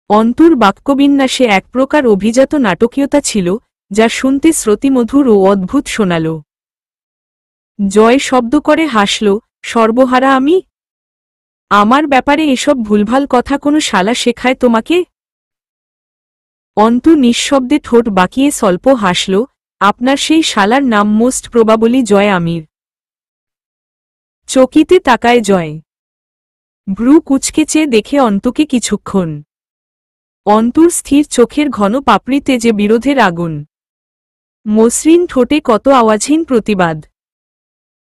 অন্তুর বাক্যবিন্যাসে এক প্রকার অভিজাত নাটকীয়তা ছিল, যা শুনতে শ্রুতিমধুর ও অদ্ভুত শোনাল। জয় শব্দ করে হাসল, সর্বহারা আমি? আমার ব্যাপারে এসব ভুলভাল কথা কোনো শালা শেখায় তোমাকে? অন্তু নিঃশব্দে ঠোঁট বাঁকিয়ে স্বল্প হাসল, আপনার সেই শালার নাম মোস্ট প্রবাবলি জয় আমির। চকিতে তাকায় জয়। ভ্রু কুঁচকে চেয়ে দেখে অন্তুকে কিছুক্ষণ। অন্তুর স্থির চোখের ঘন পাপড়িতে যে বিরোধের আগুন। মসৃণ ঠোঁটে কত আওয়াজহীন প্রতিবাদ।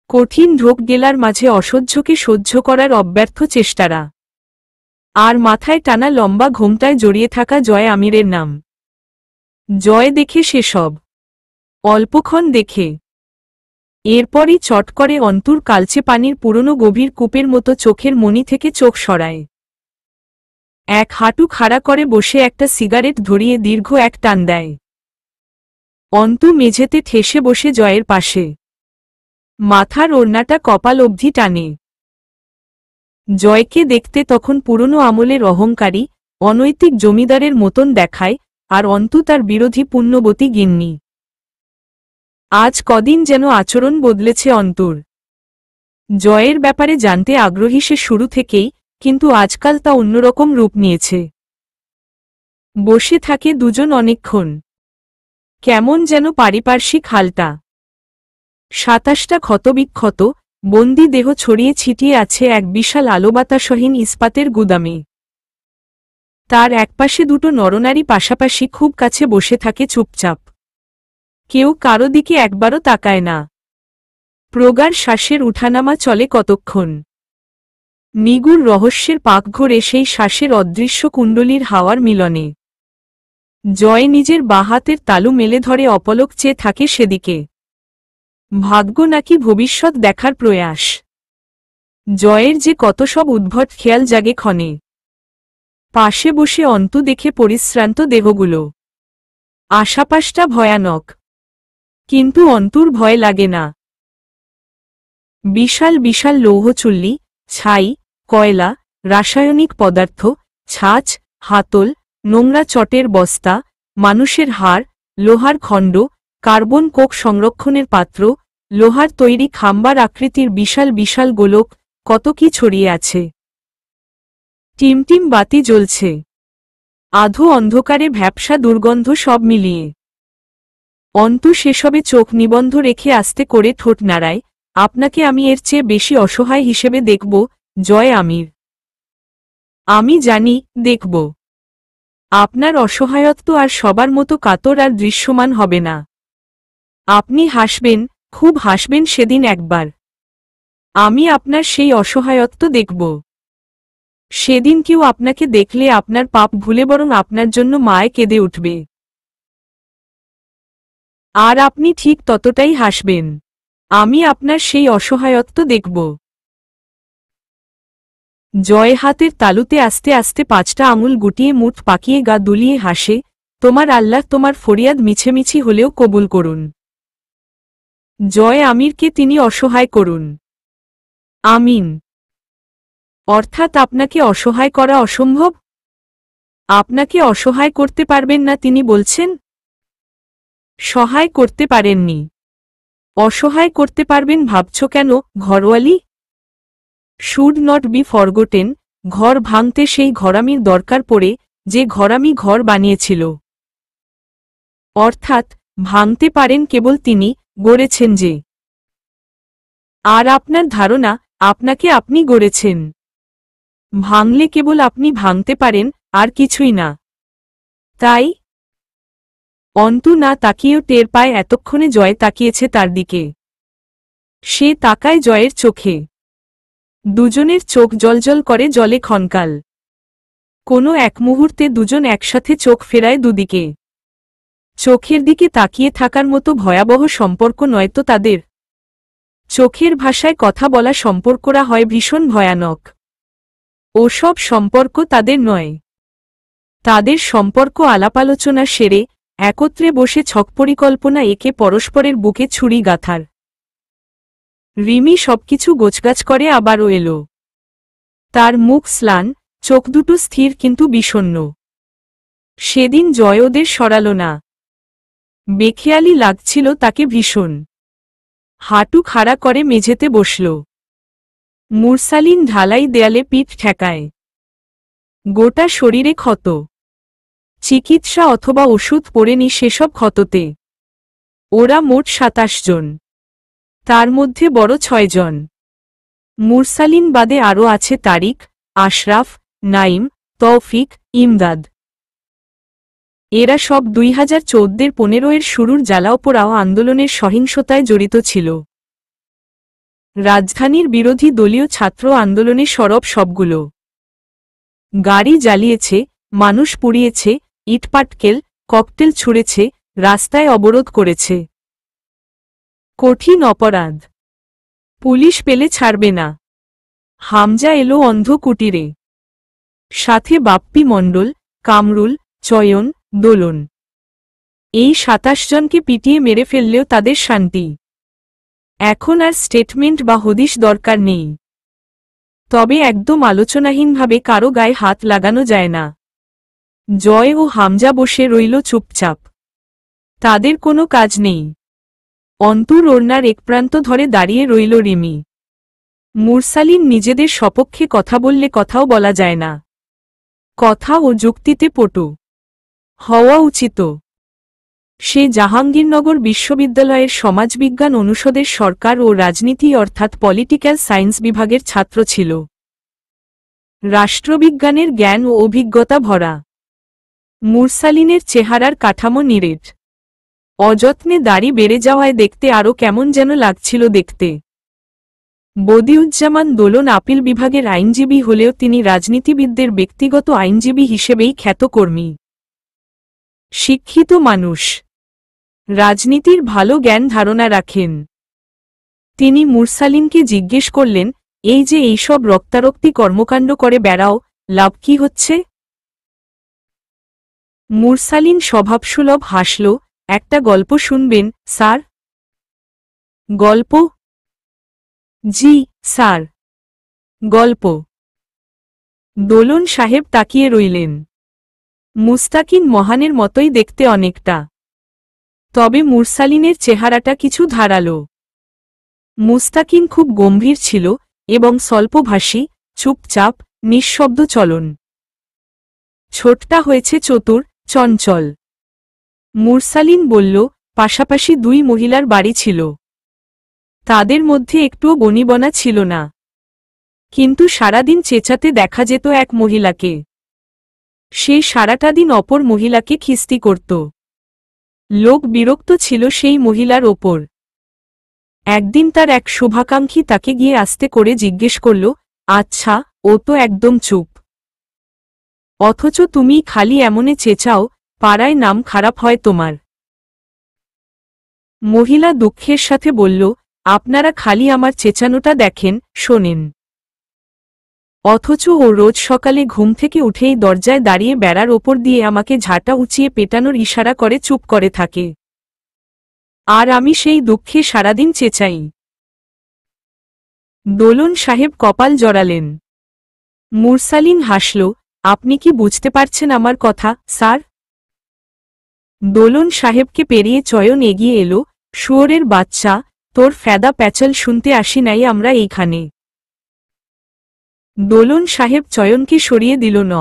কঠিন ঢোক গেলার মাঝে অসহ্যকে সহ্য করার অব্যর্থ চেষ্টারা। আর মাথায় টানা লম্বা ঘোমটায় জড়িয়ে থাকা জয় আমিরের নাম। জয় দেখে সেসব। অল্পক্ষণ দেখে। এরপরই চট করে অন্তুর কালচে পানির পুরনো গভীর কূপের মতো চোখের মণি থেকে চোখ সরায়। এক হাঁটু খাড়া করে বসে একটা সিগারেট ধরিয়ে দীর্ঘ এক টান দেয়। অন্তু মেঝেতে ঠেসে বসে জয়ের পাশে। মাথার ওড়নাটা কপাল অবধি টানে। জয়কে দেখতে তখন পুরনো আমলের অহংকারী, অনৈতিক জমিদারের মতন দেখায়, আর অন্তু তার বিরোধী পুণ্যবতী গিন্নি। আজ কদিন যেন আচরণ বদলেছে অন্তুর। জয়ের ব্যাপারে জানতে আগ্রহী সে শুরু থেকেই, কিন্তু আজকাল তা অন্যরকম রূপ নিয়েছে। বসে থাকে দুজন অনেকক্ষণ। কেমন যেন পারিপার্শ্বিক হালটা। ২৭টা ক্ষতবিক্ষত বন্দি দেহ ছড়িয়ে ছিটিয়ে আছে এক বিশাল আলোবাতাসহীন ইস্পাতের গুদামে। তার একপাশে দুটো নরনারী পাশাপাশি খুব কাছে বসে থাকে চুপচাপ। কেউ কারো দিকে একবারও তাকায় না। প্রগাঢ় শ্বাসের উঠানামা চলে কতক্ষণ। নিগুড় রহস্যের পাকঘরে সেই শ্বাসের অদৃশ্য কুণ্ডলীর হাওয়ার মিলনে। জয় নিজের বাঁ হাতের তালু মেলে ধরে অপলক চেয়ে থাকে সেদিকে। ভাগ্য নাকি ভবিষ্যৎ দেখার প্রয়াস। জয়ের যে কত সব উদ্ভট খেয়াল জাগে ক্ষণে। পাশে বসে অন্তু দেখে পরিশ্রান্ত দেহগুলো। আশাপাশটা ভয়ানক। কিন্তু অন্তুর ভয় লাগে না। বিশাল বিশাল লৌহচুল্লি, ছাই, কয়লা, রাসায়নিক পদার্থ, ছাঁচ, হাতল, নোংরা চটের বস্তা, মানুষের হাড়, লোহার খণ্ড, কার্বন কোক সংরক্ষণের পাত্র, লোহার তৈরি খাম্বার আকৃতির বিশাল বিশাল গোলক, কত কি ছড়িয়ে আছে। টিমটিম বাতি জ্বলছে। আধো অন্ধকারে ভ্যাপসা দুর্গন্ধ সব মিলিয়ে। অন্তু সেসবে চোখ নিবন্ধ রেখে আস্তে করে ঠোঁট নাড়ায়। আপনাকে আমি এর চেয়ে বেশি অসহায় হিসেবে দেখব, জয় আমির। আমি জানি, দেখব। আপনার অসহায়ত্ব আর সবার মতো কাতর আর দৃশ্যমান হবে না। আপনি হাসবেন, খুব হাসবেন সেদিন একবার। আমি আপনার সেই অসহায়ত্ব দেখব। সেদিন কেউ আপনাকে দেখলে আপনার পাপ ভুলে বরং আপনার জন্য মায় কেঁদে উঠবে। আর আপনি ঠিক ততটাই হাসবেন। আমি আপনার সেই অসহায়ত্ব দেখব। জয় হাতের তালুতে আস্তে আস্তে 5টা আঙুল গুটিয়ে মুঠ পাকিয়ে গা দুলিয়ে হাসে। তোমার আল্লাহ তোমার ফরিয়াদ মিছেমিছি হলেও কবুল করুন। জয় আমিরকে তিনি অসহায় করুন। আমিন। অর্থাৎ আপনাকে অসহায় করা অসম্ভব? আপনাকে অসহায় করতে পারবেন না তিনি বলছেন? সহায় করতে পারেননি। অসহায় করতে পারবেন ভাবছ কেন, Gharwali? Should not be forgotten, ঘর ভাঙতে সেই ঘরামির দরকার পড়ে, যে ঘরামি ঘর বানিয়েছিল। অর্থাৎ ভাঙতে পারেন কেবল তিনি, গড়েছেন যে। আর আপনার ধারণা, আপনাকে আপনি গড়েছেন। ভাঙলে কেবল আপনি ভাঙতে পারেন, আর কিছুই না। তাই অন্তু না তাকিয়েও টের পায় এতক্ষণে জয় তাকিয়েছে তার দিকে। সে তাকায় জয়ের চোখে। দুজনের চোখ জ্বলজ্বল করে জলে ক্ষণকাল। কোনো এক মুহূর্তে দুজন একসাথে চোখ ফেরায় দুদিকে। চোখের দিকে তাকিয়ে থাকার মতো ভয়াবহ সম্পর্ক নয়তো তাদের। চোখের ভাষায় কথা বলা সম্পর্করা হয় ভীষণ ভয়ানক। ওসব সম্পর্ক তাদের নয়। তাদের সম্পর্ক আলাপালোচনা সেরে, একত্রে বসে ছকপরিকল্পনা এঁকে পরস্পরের বুকে ছুরি গাঁথার। রিমি সবকিছু গোছগাছ করে আবারও এলো। তার মুখ স্লান, চোখ দুটো স্থির কিন্তু বিষণ্ণ। সেদিন জয় ওদের সরাল না। বেখেয়ালি লাগছিল তাকে ভীষণ। হাঁটু খাড়া করে মেঝেতে বসল। মুরসালিন ঢালাই দেয়ালে পিঠ ঠেকায়। গোটা শরীরে ক্ষত। চিকিৎসা অথবা ওষুধ পড়েনি সেসব ক্ষততে। ওরা মোট ২৭ জন। তার মধ্যে বড় ৬ জন। মুরসালিন বাদে আরও আছে তারিক, আশরাফ, নাইম, তৌফিক, ইমদাদ। এরা সব ২০১৪-১৫ শুরুর জ্বালাওপোড়াও আন্দোলনের সহিংসতায় জড়িত ছিল। রাজধানীর বিরোধী দলীয় ছাত্র আন্দোলনে সরব সবগুলো। গাড়ি জ্বালিয়েছে, মানুষ পুড়িয়েছে, ইটপাটকেল, ককটেল ছুঁড়েছে, রাস্তায় অবরোধ করেছে। কঠিন অপরাধ। পুলিশ পেলে ছাড়বে না। হামজা এলো অন্ধ কুটিরে। সাথে বাপ্পি মণ্ডল, কামরুল, চয়ন, দোলন। এই ২৭ জনকে পিটিয়ে মেরে ফেললেও তাদের শান্তি। এখন আর স্টেটমেন্ট বা হদিশ দরকার নেই। তবে একদম আলোচনাহীনভাবে কারো গায়ে হাত লাগানো যায় না। জয় ও হামজা বসে রইল চুপচাপ। তাদের কোনো কাজ নেই। অন্তর ওড়নার এক প্রান্ত ধরে দাঁড়িয়ে রইল রিমি। মুরসালিন নিজেদের সপক্ষে কথা বললে কথাও বলা যায় না। কথা ও যুক্তিতে পটু হওয়া উচিত। সে জাহাঙ্গীরনগর বিশ্ববিদ্যালয়ের সমাজবিজ্ঞান অনুষদের সরকার ও রাজনীতি অর্থাৎ পলিটিক্যাল সায়েন্স বিভাগের ছাত্র ছিল। রাষ্ট্রবিজ্ঞানের জ্ঞান ও অভিজ্ঞতা ভরা। মুরসালিনের চেহারার কাঠামো নিরেট। অযত্নে দাড়ি বেড়ে যাওয়ায় দেখতে আরও কেমন যেন লাগছিল দেখতে। বদিউজ্জামান দোলন আপিল বিভাগের আইনজীবী হলেও তিনি রাজনীতিবিদদের ব্যক্তিগত আইনজীবী হিসেবেই খ্যাত কর্মী। শিক্ষিত মানুষ, রাজনীতির ভালো জ্ঞান ধারণা রাখেন। তিনি মুরসালিনকে জিজ্ঞেস করলেন, এই যে এইসব রক্তারক্তি কর্মকাণ্ড করে বেড়াও, লাভ কি হচ্ছে? মুরসালিন স্বভাবসুলভ হাসল। একটা গল্প শুনবেন, স্যার? গল্প? জি স্যার, গল্প। দোলন সাহেব তাকিয়ে রইলেন। মুস্তাকিন মহানের মতোই দেখতে অনেকটা, তবে মুরসালিনের চেহারাটা কিছু ধারালো। মুস্তাকিন খুব গম্ভীর ছিল এবং স্বল্পভাষী, চুপচাপ, নিঃশব্দ চলন। ছোটটা হয়েছে চতুর, চঞ্চল। মুরসালিন বলল, পাশাপাশি দুই মহিলার বাড়ি ছিল। তাদের মধ্যে একটুও বনিবনা ছিল না, কিন্তু সারাদিন চেঁচাতে দেখা যেত এক মহিলাকে। সে সারাটা দিন অপর মহিলাকে খিস্তি করত। লোক বিরক্ত ছিল সেই মহিলার ওপর। একদিন তার এক শুভাকাঙ্ক্ষী তাকে গিয়ে আস্তে করে জিজ্ঞেস করল, আচ্ছা, ও তো একদম চুপ, অথচ তুমি খালি এমনে চেঁচাও, পাড়ায় নাম খারাপ হয় তোমার। মহিলা দুঃখের সাথে বলল, আপনারা খালি আমার চেঁচানোটা দেখেন, শোনেন, অথচ ও রোজ সকালে ঘুম থেকে উঠেই দরজায় দাঁড়িয়ে বেড়ার ওপর দিয়ে আমাকে ঝাঁটা উঁচিয়ে পেটানোর ইশারা করে চুপ করে থাকে। আর আমি সেই দুঃখে সারাদিন চেঁচাই। দোলন সাহেব কপাল জড়ালেন। মুরসালিন হাসল, আপনি কি বুঝতে পারছেন আমার কথা, স্যার? দোলন সাহেবকে পেরিয়ে চয়ন এগিয়ে এলো, শুয়োরের বাচ্চা, তোর ফেদা প্যাচাল শুনতে আসি নাই আমরা এইখানে। দোলন সাহেব চয়নকে সরিয়ে দিল ন।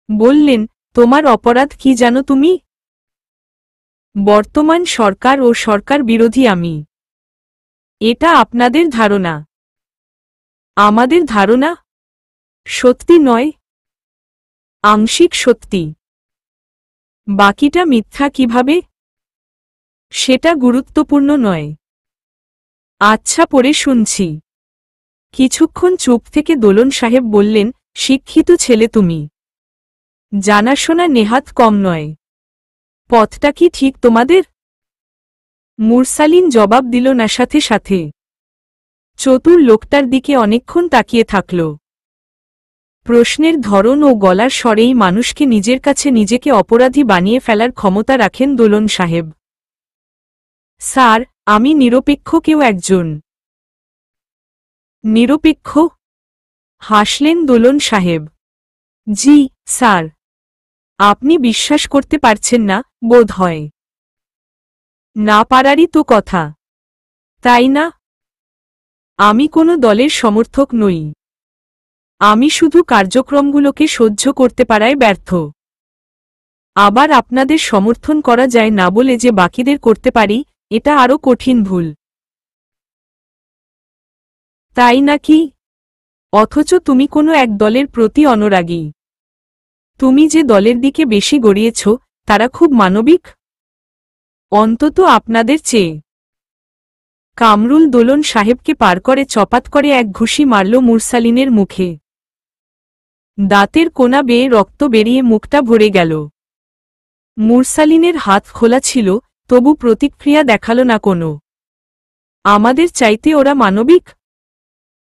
বললেন, তোমার অপরাধ কি জানো তুমি? বর্তমান সরকার ও সরকার বিরোধী আমি। এটা আপনাদের ধারণা। আমাদের ধারণা? সত্যি নয়, আংশিক সত্যি। বাকিটা মিথ্যা কিভাবে? সেটা গুরুত্বপূর্ণ নয়। আচ্ছা, পড়ে শুনছি। কিছুক্ষণ চুপ থেকে দোলন সাহেব বললেন, শিক্ষিত ছেলে তুমি, জানাশোনা নেহাত কম নয়। পথটা কি ঠিক তোমাদের? মুরসালিন জবাব দিল না সাথে সাথে। চতুর লোকটার দিকে অনেকক্ষণ তাকিয়ে থাকল। প্রশ্নের ধরন ও গলার স্বরেই মানুষকে নিজের কাছে নিজেকে অপরাধী বানিয়ে ফেলার ক্ষমতা রাখেন দোলন সাহেব। স্যার, আমি নিরপেক্ষ কেউ একজন। নিরপেক্ষ? হাসলেন দোলন সাহেব। জি স্যার। আপনি বিশ্বাস করতে পারছেন না, বোধ হয়। না পারারই তো কথা, তাই না? আমি কোনো দলের সমর্থক নই। আমি শুধু কার্যক্রমগুলোকে সহ্য করতে পারায় ব্যর্থ। আবার আপনাদের সমর্থন করা যায় না বলে যে বাকিদের করতে পারি, এটা আরও কঠিন ভুল। তাই নাকি? অথচ তুমি কোনো এক দলের প্রতি অনুরাগী। তুমি যে দলের দিকে বেশি গড়িয়েছ, তারা খুব মানবিক, অন্তত আপনাদের চেয়ে। কামরুল দোলন সাহেবকে পার করে চপাত করে এক ঘুষি মারল মুরসালিনের মুখে। দাঁতের কোনা বেয়ে রক্ত বেরিয়ে মুখটা ভরে গেল। মুরসালিনের হাত খোলা ছিল, তবু প্রতিক্রিয়া দেখাল না কোনো। আমাদের চাইতে ওরা মানবিক?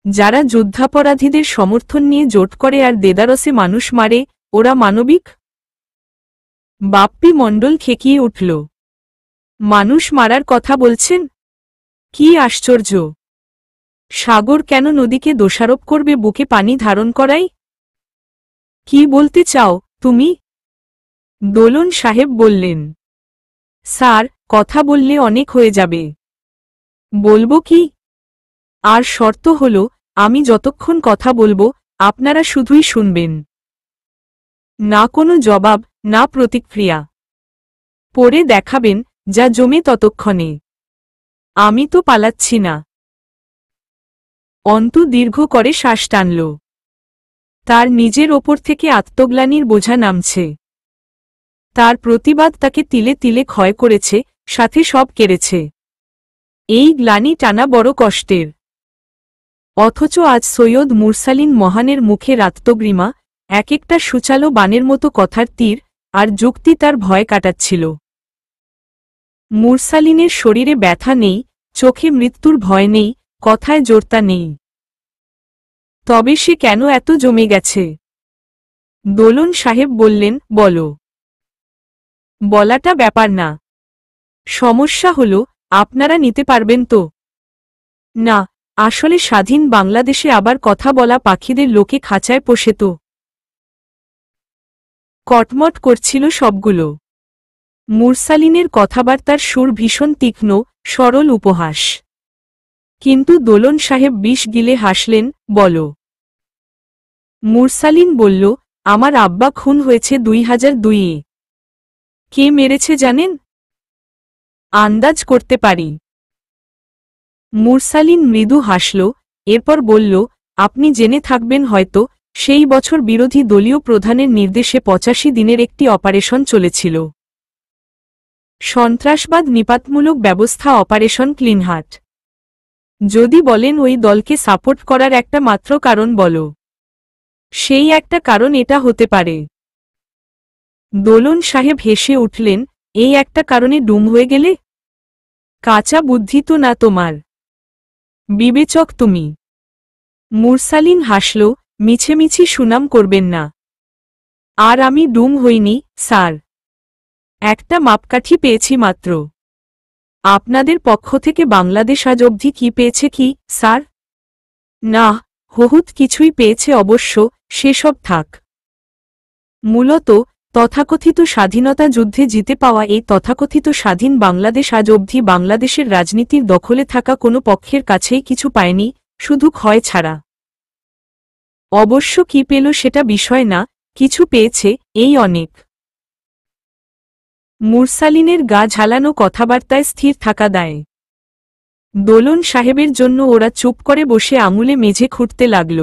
যারা যুদ্ধাপরাধীদের সমর্থন নিয়ে জোট করে আর দেদারসে মানুষ মারে, ওরা মানবিক? বাপ্পি মণ্ডল খেকিয়ে উঠল। মানুষ মারার কথা বলছেন? কি আশ্চর্য! সাগর কেন নদীকে দোষারোপ করবে বুকে পানি ধারণ করাই? কি বলতে চাও তুমি? দোলন সাহেব বললেন, স্যার, কথা বললে অনেক হয়ে যাবে। বলবো কি? আর শর্ত হল, আমি যতক্ষণ কথা বলবো আপনারা শুধুই শুনবেন, না কোনো জবাব, না প্রতিক্রিয়া। পরে দেখাবেন যা জমে ততক্ষণে। আমি তো পালাচ্ছি না। অন্তু দীর্ঘ করে শ্বাস টানল। তার নিজের ওপর থেকে আত্মগ্লানির বোঝা নামছে। তার প্রতিবাদ তাকে তিলে তিলে ক্ষয় করেছে, সাথে সব কেড়েছে। এই গ্লানি টানা বড় কষ্টের। অথচ আজ সৈয়দ মুরসালিন মহানের মুখের আত্মগ্রীমা, এক একটা সুচালো বানের মতো কথার তীর আর যুক্তি তার ভয় কাটাচ্ছিল। মুরসালিনের শরীরে ব্যথা নেই, চোখে মৃত্যুর ভয় নেই, কথায় জোরতা নেই। তবে সে কেন এত জমে গেছে? দোলন সাহেব বললেন, বলো। বলাটা ব্যাপার না। সমস্যা হল, আপনারা নিতে পারবেন তো? না, আসলে স্বাধীন বাংলাদেশে আবার কথা বলা পাখিদের লোকে খাঁচায় পোষে তো। কটমট করছিল সবগুলো। মুরসালিনের কথাবার্তার সুর ভীষণ তীক্ষ্ণ, সরল উপহাস। কিন্তু দোলন সাহেব বিষ গিলে হাসলেন, বলো। মুরসালিন বলল, আমার আব্বা খুন হয়েছে 2002-এ। কে মেরেছে জানেন? আন্দাজ করতে পারি। মুরসালিন মৃদু হাসল, এরপর বলল, আপনি জেনে থাকবেন হয়তো, সেই বছর বিরোধী দলীয় প্রধানের নির্দেশে 85 দিনের একটি অপারেশন চলেছিল। সন্ত্রাসবাদ নিপাতমূলক ব্যবস্থা, অপারেশন ক্লিনহার্ট। যদি বলেন ওই দলকে সাপোর্ট করার একটা মাত্র কারণ বলো। সেই একটা কারণ এটা হতে পারে। দোলন সাহেব হেসে উঠলেন, এই একটা কারণে ডুম হয়ে গেলে? কাঁচা বুদ্ধি তো না তোমার। বিবেচক তুমি। মুরসালিন হাসল, মিছেমিছি সুনাম করবেন না। আর আমি ডুম হইনি, স্যার। একটা মাপকাঠি পেয়েছি মাত্র। আপনাদের পক্ষ থেকে বাংলাদেশ আজ অবধি কি পেয়েছে কি, স্যার? না, বহুত কিছুই পেয়েছে অবশ্য, সেসব থাক। মূলত তথাকথিত স্বাধীনতা যুদ্ধে জিতে পাওয়া এই তথাকথিত স্বাধীন বাংলাদেশ আজ অবধি বাংলাদেশের রাজনীতির দখলে থাকা কোনো পক্ষের কাছেই কিছু পায়নি, শুধু ক্ষয় ছাড়া। অবশ্য কি পেল সেটা বিষয় না, কিছু পেয়েছে, এই অনেক। মুরসালিনের গা ঝালানো কথাবার্তায় স্থির থাকা দায়। দোলন সাহেবের জন্য ওরা চুপ করে বসে আঙুলে মেঝে খুঁড়তে লাগল।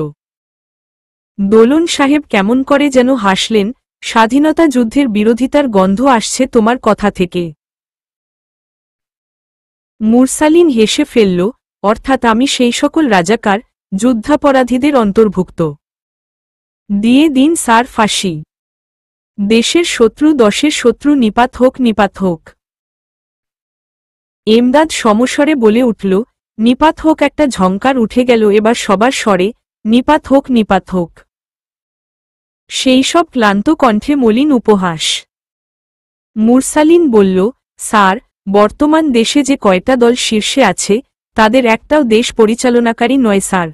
দোলন সাহেব কেমন করে যেন হাসলেন, স্বাধীনতা যুদ্ধের বিরোধিতার গন্ধ আসছে তোমার কথা থেকে। মুরসালিন হেসে ফেলল, অর্থাৎ আমি সেই সকল রাজাকার, যুদ্ধাপরাধীদের অন্তর্ভুক্ত। দিয়ে দিন স্যার ফাঁসি। দেশের শত্রু দশের শত্রু নিপাত হোক, নিপাত হোক। এমদাদ সমস্বরে বলে উঠল, নিপাত হোক। একটা ঝঙ্কার উঠে গেল এবার সবার স্বরে, নিপাত হোক, নিপাত হোক। সেই সব ক্লান্ত কণ্ঠে মলিন উপহাস। মুরসালিন বলল, স্যার, বর্তমান দেশে যে কয়টা দল শীর্ষে আছে, তাদের একটাও দেশ পরিচালনাকারী নয় স্যার।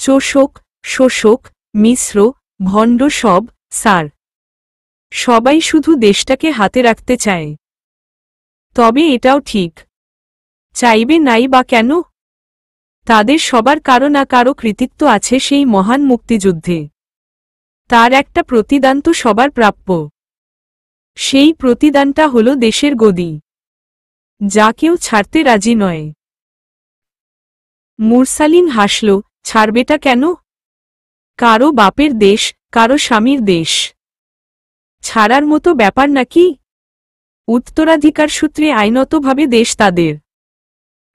চোষক, শোষক, মিশ্র, ভণ্ড সব, স্যার। সবাই শুধু দেশটাকে হাতে রাখতে চায়। তবে এটাও ঠিক, চাইবে নাই বা কেন? তাদের সবার কারো না কারো কৃতিত্ব আছে সেই মহান মুক্তিযুদ্ধে। তার একটা প্রতিদান তো সবার প্রাপ্য। সেই প্রতিদানটা হল দেশের গদি, যা কেউ ছাড়তে রাজি নয়। মুরসালিন হাসল, ছাড়বেটা কেন? কারো বাপের দেশ, কারো স্বামীর দেশ। ছাড়ার মতো ব্যাপার নাকি? উত্তরাধিকার সূত্রে আইনতভাবে দেশ তাদের।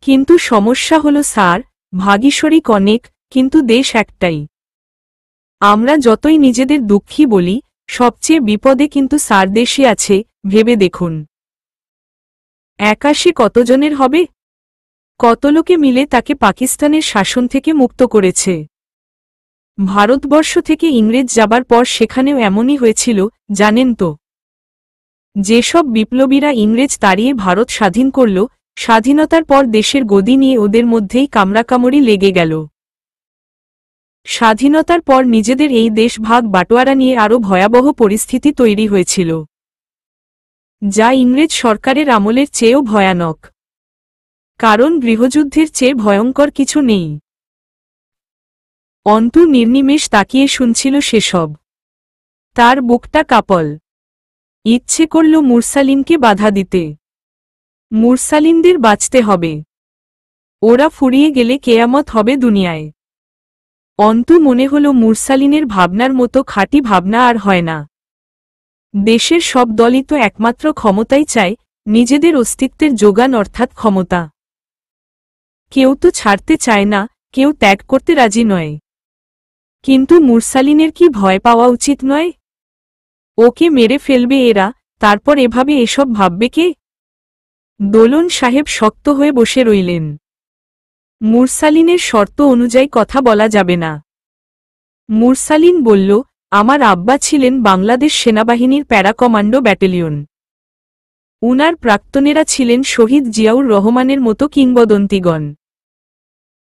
কিন্তু সমস্যা হল স্যার, ভাগীশরিক অনেক, কিন্তু দেশ একটাই। আমরা যতই নিজেদের দুঃখী বলি, সবচেয়ে বিপদে কিন্তু স্যার দেশে আছে, ভেবে দেখুন। একাশে কতজনের হবে? কত লোকে মিলে তাকে পাকিস্তানের শাসন থেকে মুক্ত করেছে। ভারতবর্ষ থেকে ইংরেজ যাবার পর সেখানেও এমনই হয়েছিল, জানেন তো। যেসব বিপ্লবীরা ইংরেজ তাড়িয়ে ভারত স্বাধীন করল, স্বাধীনতার পর দেশের গদি নিয়ে ওদের মধ্যেই কামড়াকামড়ি লেগে গেল। স্বাধীনতার পর নিজেদের এই দেশ ভাগ বাটোয়ারা নিয়ে আরও ভয়াবহ পরিস্থিতি তৈরি হয়েছিল, যা ইংরেজ সরকারের আমলের চেয়েও ভয়ানক। কারণ গৃহযুদ্ধের চেয়ে ভয়ঙ্কর কিছু নেই। অন্তু নির্নিমেষ তাকিয়ে শুনছিল সেসব। তার বুকটা কাঁপল। ইচ্ছে করল মুরসালিনকে বাধা দিতে। মুরসালিনদের বাঁচতে হবে। ওরা ফুরিয়ে গেলে কেয়ামত হবে দুনিয়ায়। অন্তু মনে হল মুরসালিনের ভাবনার মতো খাঁটি ভাবনা আর হয় না। দেশের সব দলই তো একমাত্র ক্ষমতাই চায়, নিজেদের অস্তিত্বের যোগান অর্থাৎ ক্ষমতা। কেউ তো ছাড়তে চায় না, কেউ ত্যাগ করতে রাজি নয়। কিন্তু মুরসালিনের কি ভয় পাওয়া উচিত নয়? ওকে মেরে ফেলবে এরা, তারপর এভাবে এসব ভাববে কে? দোলন সাহেব শক্ত হয়ে বসে রইলেন। মুরসালিনের শর্ত অনুযায়ী কথা বলা যাবে না। মুরসালিন বলল, আমার আব্বা ছিলেন বাংলাদেশ সেনাবাহিনীর প্যারা কমান্ডো ব্যাটালিয়ন। উনার প্রাক্তনেরা ছিলেন শহীদ জিয়াউর রহমানের মতো কিংবদন্তিগণ।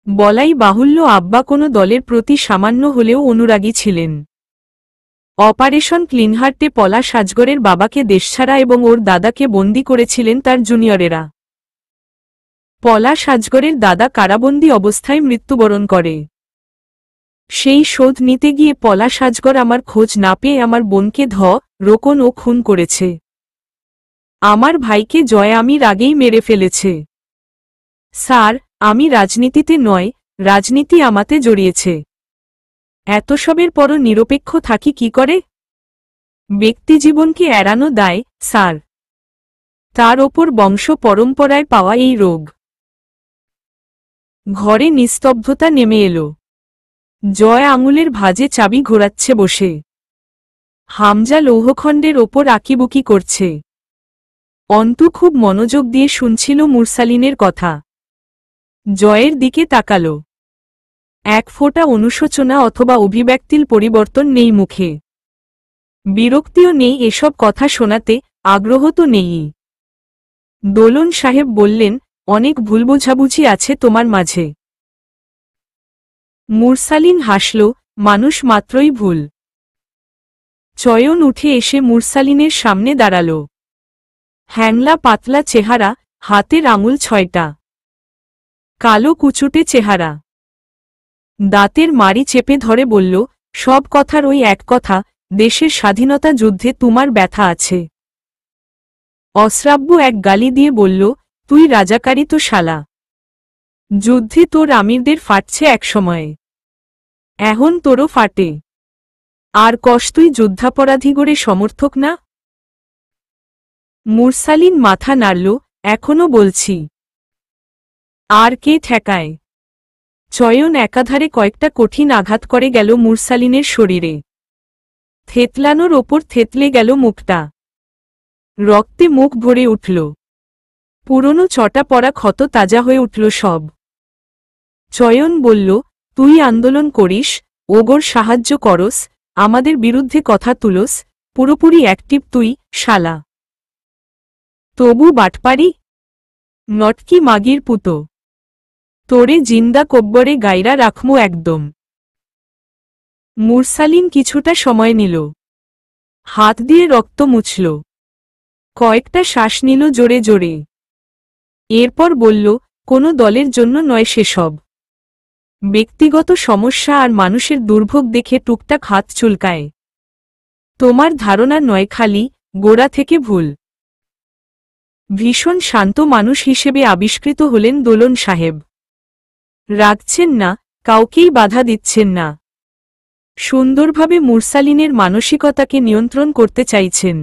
বলাই বাহুল্য আব্বা কোনো দলের প্রতি সামান্য হলেও অনুরাগী ছিলেন। অপারেশন ক্লিনহার্টে পলাশ আজগরের বাবাকে দেশছাড়া এবং ওর দাদাকে বন্দী করেছিলেন তার জুনিয়রেরা। পলাশ আজগরের দাদা কারাবন্দী অবস্থায় মৃত্যুবরণ করে। সেই শোধ নিতে গিয়ে পলাশ আজগর আমার খোঁজ না পেয়ে আমার বোনকে রোকন ও খুন করেছে। আমার ভাইকে জয় আমির আগেই মেরে ফেলেছে। স্যার, আমি রাজনীতিতে নয়, রাজনীতি আমাতে জড়িয়েছে। এত সবের পরও নিরপেক্ষ থাকি কি করে? ব্যক্তিজীবনকে এড়ানো দায়, স্যার। তার ওপর বংশ পরম্পরায় পাওয়া এই রোগ। ঘরে নিস্তব্ধতা নেমে এলো। জয় আঙুলের ভাঁজে চাবি ঘোরাচ্ছে বসে। হামজা লৌহখণ্ডের ওপর আঁকিবুকি করছে। অন্তু খুব মনোযোগ দিয়ে শুনছিল মুরসালিনের কথা। জয়ের দিকে তাকাল। এক ফোঁটা অনুশোচনা অথবা অভিব্যক্তির পরিবর্তন নেই মুখে। বিরক্তিও নেই এসব কথা শোনাতে, আগ্রহ তো নেই। দোলন সাহেব বললেন, অনেক ভুল বোঝাবুঝি আছে তোমার মাঝে। মুরসালিন হাসল, মানুষ মাত্রই ভুল। চয়ন উঠে এসে মুরসালিনের সামনে দাঁড়াল। হ্যাংলা পাতলা চেহারা, হাতের আঙুল 6টা। কালো কুচুটে চেহারা। দাঁতের মাড়ি চেপে ধরে বলল, সব কথার ওই এক কথা, দেশের স্বাধীনতা যুদ্ধে তোমার ব্যথা আছে। অশ্রাব্য এক গালি দিয়ে বলল, তুই রাজাকারী তো শালা। যুদ্ধে তোর আমিরদের ফাটছে একসময়ে। এখন তোরও ফাটে। আর কস তুই যুদ্ধাপরাধীগণে সমর্থক না? মুরসালিন মাথা নাড়ল, এখনো বলছি। আর কে ঠেকায়? চয়ন একাধারে কয়েকটা কঠিন আঘাত করে গেল মুরসালিনের শরীরে। থেতলানোর ওপর থেতলে গেল মুখটা। রক্তে মুখ ভরে উঠল। পুরনো চটা পড়া ক্ষত তাজা হয়ে উঠল সব। চয়ন বলল, তুই আন্দোলন করিস, ওগোর সাহায্য করস, আমাদের বিরুদ্ধে কথা তুলস, পুরোপুরি অ্যাক্টিভ তুই, শালা। তবু বাটপারি? নটকি মাগির পুতো। তোরে জিন্দা কব্বরে গাইরা রাখমু একদম। মুরসালিন কিছুটা সময় নিল। হাত দিয়ে রক্ত মুছল। কয়েকটা শ্বাস নিল জোরে জোরে। এরপর বলল, কোনো দলের জন্য নয় সেসব। ব্যক্তিগত সমস্যা আর মানুষের দুর্ভোগ দেখে টুকটাক হাত চুলকায়। তোমার ধারণা নয় খালি, গোড়া থেকে ভুল। ভীষণ শান্ত মানুষ হিসেবে আবিষ্কৃত হলেন দোলন সাহেব। রাগছেন না, কাউকেই বাধা দিচ্ছেন না। সুন্দরভাবে মুরসালিনের মানসিকতাকে নিয়ন্ত্রণ করতে চাইছেন।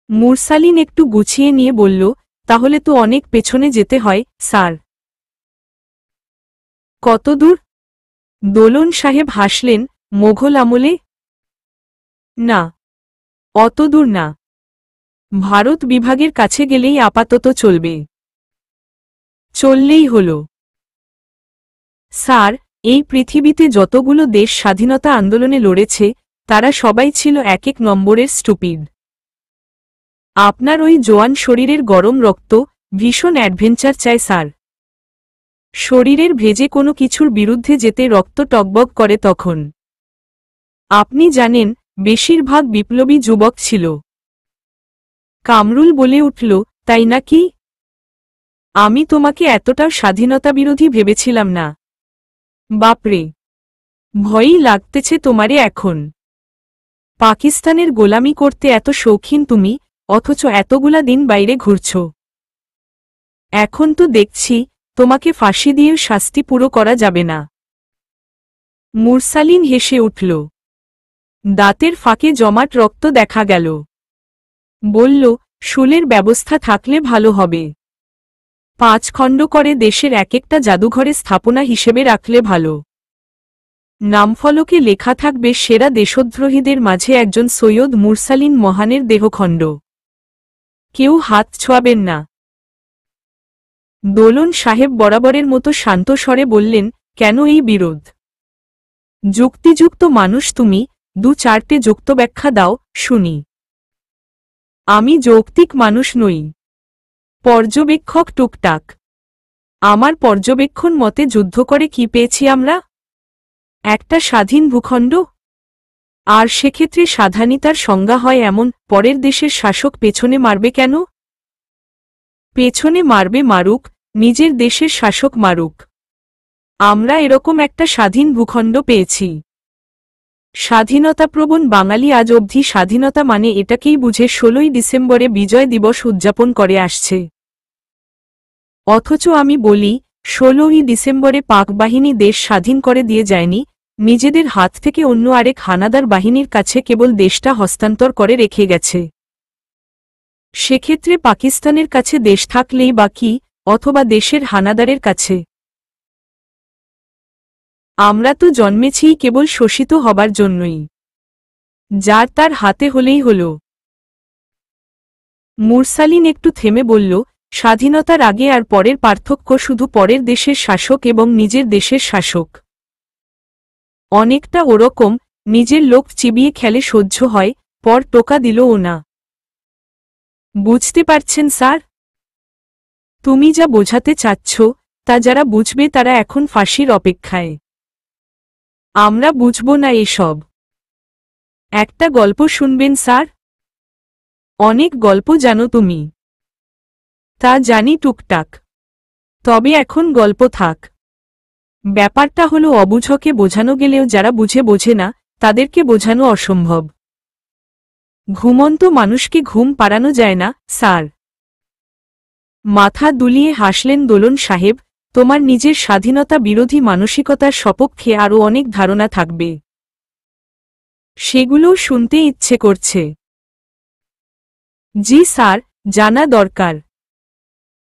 মুরসালিন একটু গুছিয়ে নিয়ে বলল, তাহলে তো অনেক পেছনে যেতে হয়, স্যার। কত দূর? দোলন সাহেব হাসলেন, মোঘল আমলে? না, অত দূর না। ভারত বিভাগের কাছে গেলেই আপাতত চলবে। চললেই হল। স্যার, এই পৃথিবীতে যতগুলো দেশ স্বাধীনতা আন্দোলনে লড়েছে, তারা সবাই ছিল এক এক নম্বরের স্টুপিড। আপনার ওই জোয়ান শরীরের গরম রক্ত ভীষণ অ্যাডভেঞ্চার চায় স্যার। শরীরের ভেজে কোনো কিছুর বিরুদ্ধে যেতে রক্ত টগবগ করে তখন। আপনি জানেন, বেশিরভাগ বিপ্লবী যুবক ছিল। কামরুল বলে উঠল, তাই নাকি? আমি তোমাকে এতটাও স্বাধীনতাবিরোধী ভেবেছিলাম না। বাপরে, ভয়ই লাগতেছে তোমারে এখন। পাকিস্তানের গোলামি করতে এত শৌখিন তুমি, অথচ এতগুলা দিন বাইরে ঘুরছ। এখন তো দেখছি তোমাকে ফাঁসি দিয়েও শাস্তি পুরো করা যাবে না। মুরসালিন হেসে উঠল। দাঁতের ফাঁকে জমাট রক্ত দেখা গেল। বলল, শুলের ব্যবস্থা থাকলে ভালো হবে। 5 খণ্ড করে দেশের এক একটা জাদুঘরে স্থাপনা হিসেবে রাখলে ভালো। নামফলকে লেখা থাকবে সেরা দেশদ্রোহীদের মাঝে একজন সৈয়দ মুরসালিন মহানের দেহখণ্ড। কেউ হাত ছোঁয়াবেন না। দোলন সাহেব বরাবরের মতো শান্ত স্বরে বললেন, কেন এই বিরোধ? যুক্তিযুক্ত মানুষ তুমি, 2-4টে যুক্ত ব্যাখ্যা দাও শুনি। আমি যৌক্তিক মানুষ নই, পর্যবেক্ষক টুকটাক। আমার পর্যবেক্ষণ মতে যুদ্ধ করে কি পেয়েছি আমরা? একটা স্বাধীন ভূখণ্ড। আর সেক্ষেত্রে স্বাধীনতার সংজ্ঞা হয় এমন, পরের দেশের শাসক পেছনে মারবে কেন? পেছনে মারবে মারুক, নিজের দেশের শাসক মারুক। আমরা এরকম একটা স্বাধীন ভূখণ্ড পেয়েছি। স্বাধীনতাপ্রবণ বাঙালি আজ অবধি স্বাধীনতা মানে এটাকেই বুঝে 16ই ডিসেম্বরে বিজয় দিবস উদযাপন করে আসছে। অথচ আমি বলি, 16ই ডিসেম্বরে পাক বাহিনী দেশ স্বাধীন করে দিয়ে যায়নি, নিজেদের হাত থেকে অন্য আরেক হানাদার বাহিনীর কাছে কেবল দেশটা হস্তান্তর করে রেখে গেছে। সেক্ষেত্রে পাকিস্তানের কাছে দেশ থাকলেই বা কি, অথবা দেশের হানাদারের কাছে? আমরা তো জন্মেছি কেবল শোষিত হবার জন্যই। যার তার হাতে হলেই হল। মুরসালিন একটু থেমে বলল, স্বাধীনতার আগে আর পরের পার্থক্য শুধু পরের দেশের শাসক এবং নিজের দেশের শাসক। অনেকটা ওরকম, নিজের লোক চিবিয়ে খেলে সহ্য হয়, পর টোকা দিলও না। বুঝতে পারছেন স্যার? তুমি যা বোঝাতে চাচ্ছ, তা যারা বুঝবে তারা এখন ফাঁসির অপেক্ষায়। আমরা বুঝব না এসব। একটা গল্প শুনবেন স্যার? অনেক গল্প জানো তুমি। তা জানি টুকটাক। তবে এখন গল্প থাক। ব্যাপারটা হলো অবুঝকে বোঝানো গেলেও যারা বুঝে বোঝে না, তাদেরকে বোঝানো অসম্ভব। ঘুমন্ত মানুষকে ঘুম পাড়ানো যায় না, স্যার। মাথা দুলিয়ে হাসলেন দোলন সাহেব, তোমার নিজের স্বাধীনতা বিরোধী মানসিকতার সপক্ষে আরও অনেক ধারণা থাকবে। সেগুলোও শুনতে ইচ্ছে করছে। জি স্যার, জানা দরকার।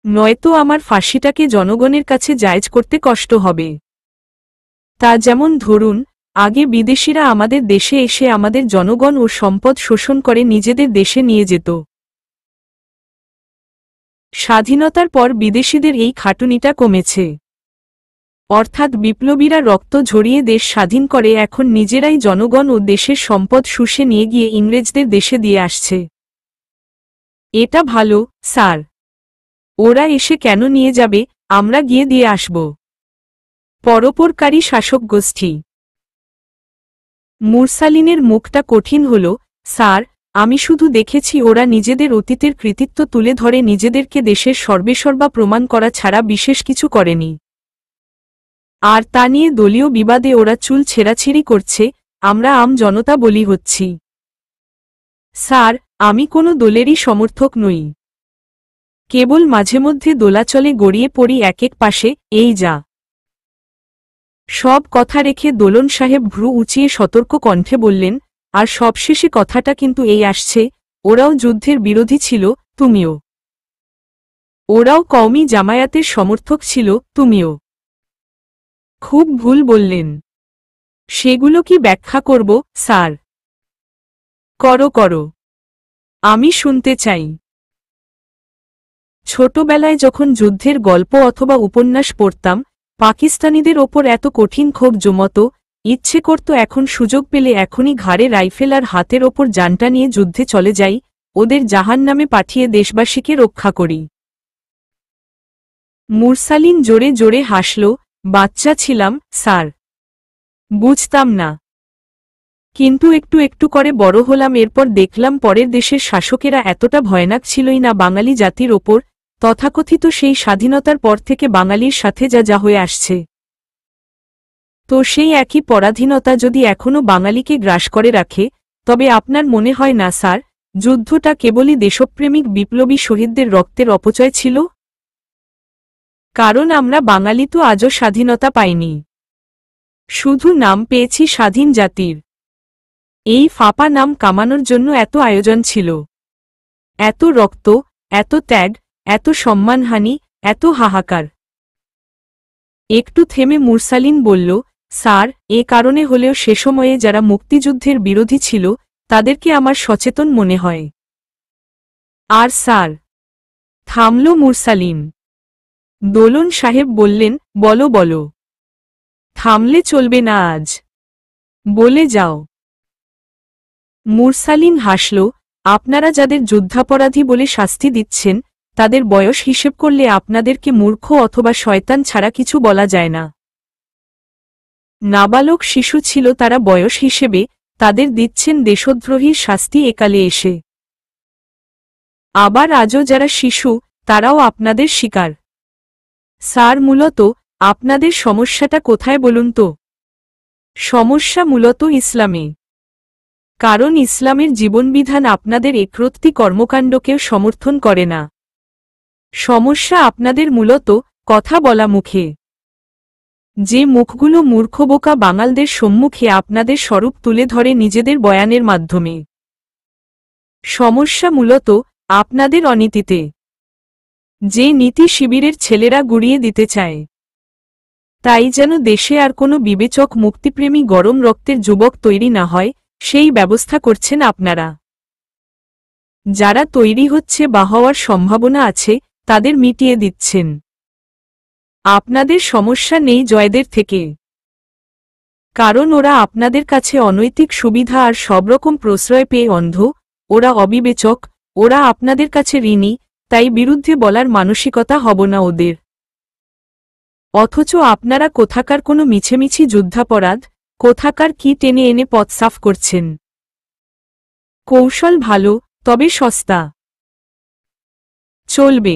নয়তো আমার ফাঁসিটাকে জনগণের কাছে জায়েজ করতে কষ্ট হবে। তা যেমন ধরুন, আগে বিদেশিরা আমাদের দেশে এসে আমাদের জনগণ ও সম্পদ শোষণ করে নিজেদের দেশে নিয়ে যেত। স্বাধীনতার পর বিদেশিদের এই খাটুনিটা কমেছে। অর্থাৎ বিপ্লবীরা রক্ত ঝরিয়ে দেশ স্বাধীন করে এখন নিজেরাই জনগণ ও দেশের সম্পদ শুষে নিয়ে গিয়ে ইংরেজদের দেশে দিয়ে আসছে। এটা ভালো, স্যার। ওরা এসে কেন নিয়ে যাবে, আমরা গিয়ে দিয়ে আসব। পরোপকারী শাসক গোষ্ঠী। মুরসালিনের মুখটা কঠিন হল, স্যার, আমি শুধু দেখেছি ওরা নিজেদের অতীতের কৃতিত্ব তুলে ধরে নিজেদেরকে দেশের সর্বেসর্বা প্রমাণ করা ছাড়া বিশেষ কিছু করেনি। আর তা নিয়ে দলীয় বিবাদে ওরা চুল ছেঁড়াছিঁড়ি করছে, আমরা আম জনতা বলি হচ্ছি। স্যার, আমি কোনো দলেরই সমর্থক নই। কেবল মাঝে মধ্যে দোলাচলে গড়িয়ে পড়ি এক এক পাশে, এই যা। সব কথা রেখে দোলন সাহেব ভ্রু উঁচিয়ে সতর্ক কণ্ঠে বললেন, আর সবশেষে কথাটা কিন্তু এই আসছে, ওরাও যুদ্ধের বিরোধী ছিল, তুমিও। ওরাও কওমি জামায়াতের সমর্থক ছিল, তুমিও। খুব ভুল বললেন। সেগুলো কি ব্যাখ্যা করব, স্যার? করো। আমি শুনতে চাই। ছোটবেলায় যখন যুদ্ধের গল্প অথবা উপন্যাস পড়তাম, পাকিস্তানিদের ওপর এত কঠিন ক্ষোভ জমত, ইচ্ছে করত এখন সুযোগ পেলে এখনই ঘাড়ে রাইফেল আর হাতের ওপর জানটা নিয়ে যুদ্ধে চলে যাই, ওদের জাহান্নামে পাঠিয়ে দেশবাসীকে রক্ষা করি। মুরসালিন জোরে জোরে হাসল, বাচ্চা ছিলাম, স্যার। বুঝতাম না। কিন্তু একটু একটু করে বড় হলাম, এরপর দেখলাম পরের দেশের শাসকেরা এতটা ভয়ানক ছিলই না বাঙালি জাতির ওপর, তথাকথিত সেই স্বাধীনতার পর থেকে বাঙালির সাথে যা যা হয়ে আসছে। তো সেই একই পরাধীনতা যদি এখনও বাঙালিকে গ্রাস করে রাখে, তবে আপনার মনে হয় না স্যার, যুদ্ধটা কেবলই দেশপ্রেমিক বিপ্লবী শহীদদের রক্তের অপচয় ছিল? কারণ আমরা বাঙালি তো আজও স্বাধীনতা পাইনি, শুধু নাম পেয়েছি স্বাধীন জাতির। এই ফাঁপা নাম কামানোর জন্য এত আয়োজন ছিল, এত রক্ত, এত ত্যাগ, এত সম্মানহানি, এত হাহাকার। একটু থেমে মুরসালিন বলল, স্যার, এ কারণে হলেও সে সময়ে যারা মুক্তিযুদ্ধের বিরোধী ছিল তাদেরকে আমার সচেতন মনে হয়। আর স্যার? থামল মুরসালিন। দোলন সাহেব বললেন, বলো বলো। থামলে চলবে না আজ, বলে যাও। মুরসালিন হাসল, আপনারা যাদের যুদ্ধাপরাধী বলে শাস্তি দিচ্ছেন, তাদের বয়স হিসেব করলে আপনাদেরকে মূর্খ অথবা শয়তান ছাড়া কিছু বলা যায় না। নাবালক শিশু ছিল তারা বয়স হিসেবে, তাদের দিচ্ছেন দেশদ্রোহীর শাস্তি একালে এসে। আবার আজও যারা শিশু, তারাও আপনাদের শিকার। স্যার, মূলত আপনাদের সমস্যাটা কোথায় বলুন তো? সমস্যা মূলত ইসলামে। কারণ ইসলামের জীবনবিধান আপনাদের একরত্তি কর্মকাণ্ডকেও সমর্থন করে না। সমস্যা আপনাদের মূলত কথা বলা মুখে। যে মুখগুলো মূর্খবোকা বাঙালদের সম্মুখে আপনাদের স্বরূপ তুলে ধরে নিজেদের বয়ানের মাধ্যমে। সমস্যা মূলত আপনাদের অনীতিতে, যে নীতি শিবিরের ছেলেরা গুড়িয়ে দিতে চায়। তাই যেন দেশে আর কোনো বিবেচক মুক্তিপ্রেমী গরম রক্তের যুবক তৈরি না হয়, সেই ব্যবস্থা করছেন আপনারা। যারা তৈরি হচ্ছে বা হওয়ার সম্ভাবনা আছে, তাদের মিটিয়ে দিচ্ছেন। আপনাদের সমস্যা নেই জয়দের থেকে, কারণ ওরা আপনাদের কাছে অনৈতিক সুবিধা আর সবরকম প্রশ্রয় পেয়ে অন্ধ, ওরা অবিবেচক, ওরা আপনাদের কাছে ঋণী, তাই বিরুদ্ধে বলার মানসিকতা হব না ওদের। অথচ আপনারা কোথাকার কোনো মিছেমিছি যুদ্ধাপরাধ, কোথাকার কি টেনে এনে পথ সাফ করছেন। কৌশল ভালো, তবে সস্তা। চলবে।